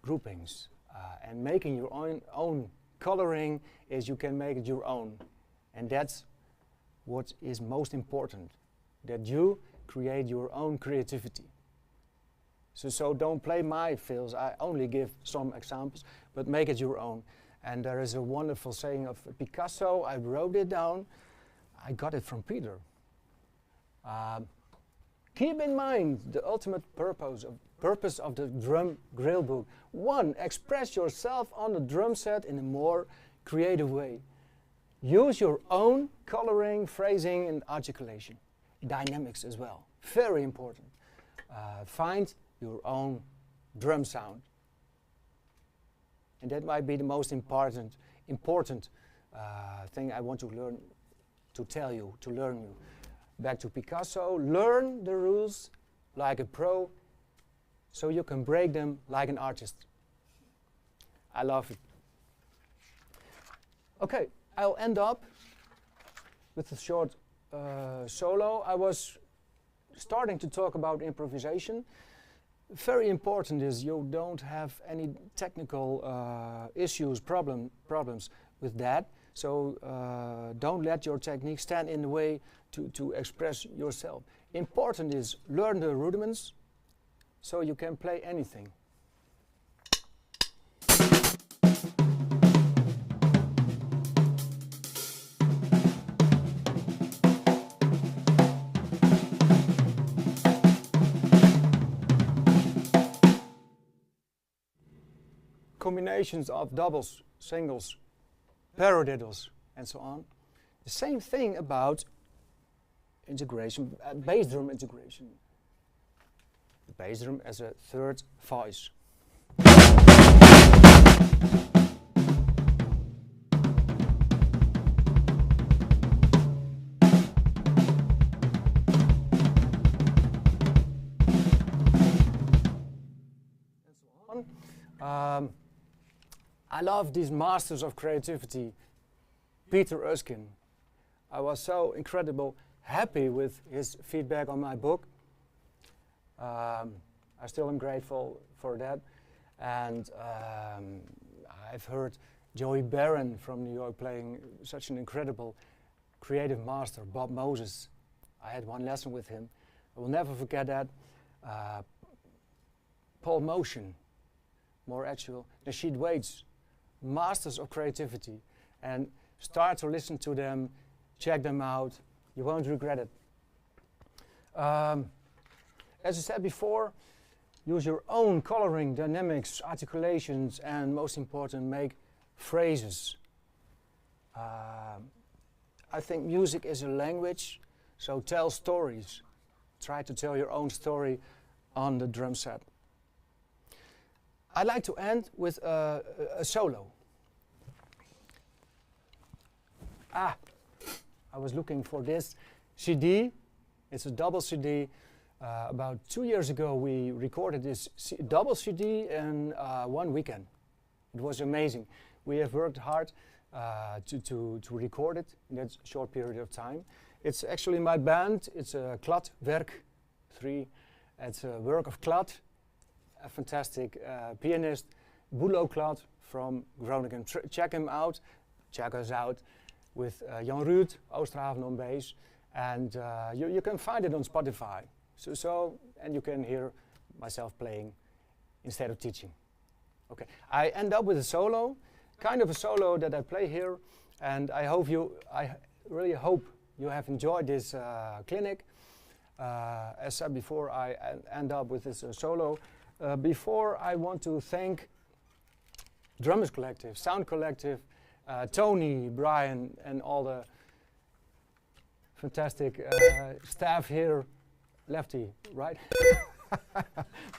groupings and making your own coloring is you can make it your own. And that's what is most important, that you create your own creativity. So don't play my fills, I only give some examples, but make it your own. And there is a wonderful saying of Picasso, I wrote it down, I got it from Peter. Keep in mind the ultimate purpose of the Drum Grillbook. 1, express yourself on the drum set in a more creative way. Use your own coloring, phrasing, and articulation. Dynamics as well, very important. Find your own drum sound. And that might be the most important thing I want to learn, to tell you, to learn you. Back to Picasso, learn the rules like a pro, so you can break them like an artist. I love it. Okay. I'll end up with a short solo. I was starting to talk about improvisation. Very important is you don't have any technical issues, problems with that. So don't let your technique stand in the way to express yourself. Important is learn the rudiments so you can play anything. Combinations of doubles, singles, paradiddles, and so on. The same thing about integration, bass drum integration. The bass drum as a third voice. I love these masters of creativity. Peter Deiman. I was so incredible happy with his feedback on my book. I still am grateful for that. And I've heard Joey Barron from New York playing such an incredible creative master, Bob Moses. I had one lesson with him. I will never forget that. Paul Motion, more actual. Nasheed Waits, masters of creativity. And start to listen to them, check them out. You won't regret it. As I said before, use your own coloring, dynamics, articulations, and most important, make phrases. I think music is a language, so tell stories. Try to tell your own story on the drum set. I'd like to end with a solo. I was looking for this CD. It's a double CD. About 2 years ago, we recorded this double CD in 1 weekend. It was amazing. We have worked hard to record it in that short period of time. It's actually my band. It's a Klad Werk 3. It's a work of Klad, a fantastic pianist, Boelo Klad from Groningen. Check him out. check us out with Jan Ruud, Oosterhaven on bass, and you can find it on Spotify. And you can hear myself playing instead of teaching. Okay, I end up with a solo, kind of a solo that I play here, and I really hope you have enjoyed this clinic. As said before, I end up with this solo. Before, I want to thank Drummers Collective, Sound Collective, Tony, Brian, and all the fantastic staff here. Lefty, right?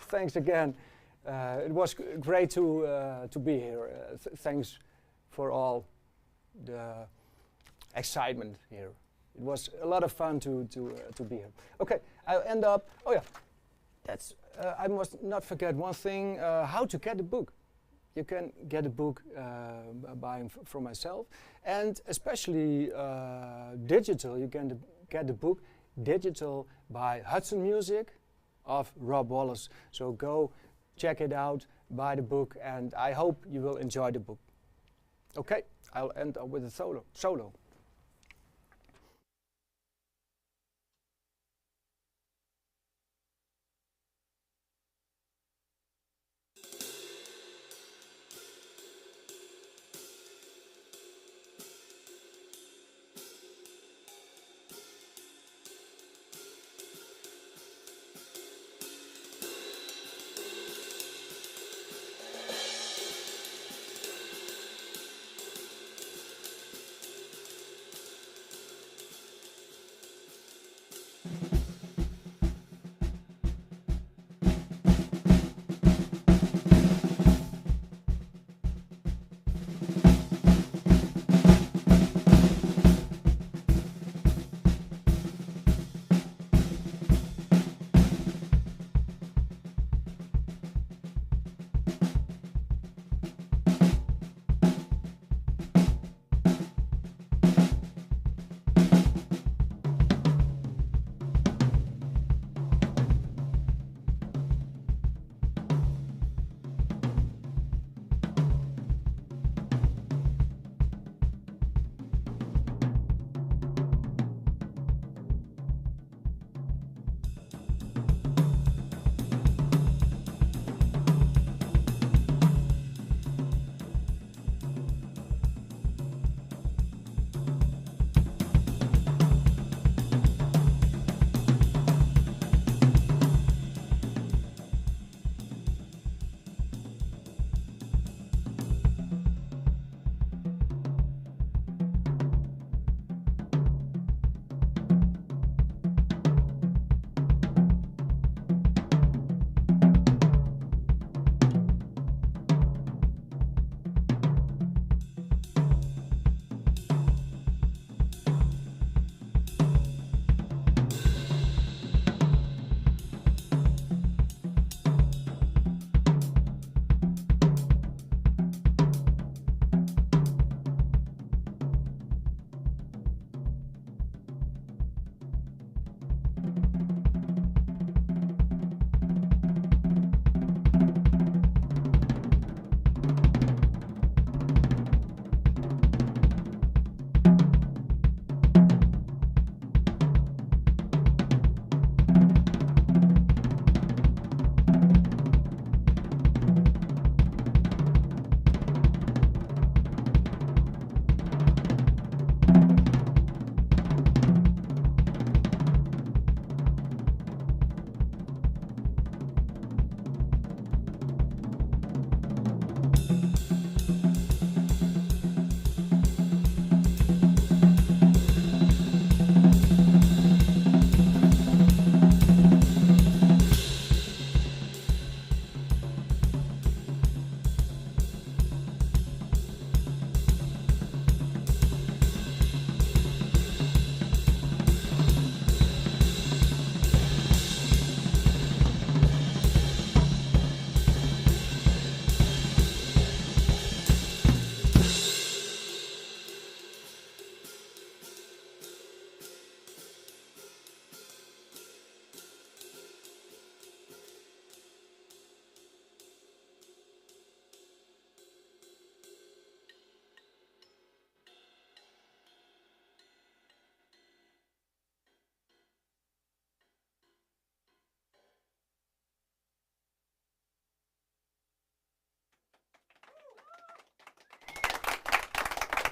Thanks again. It was great to be here. Thanks for all the excitement here. It was a lot of fun to be here. Okay, I'll end up. Oh yeah, that's. I must not forget one thing. How to get the book? You can get a book buying from myself, and especially digital. You can get the book digital by Hudson Music of Rob Wallace. So go check it out, buy the book, and I hope you will enjoy the book. Okay, I'll end up with a solo.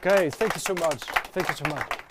Okay, thank you so much. Thank you so much.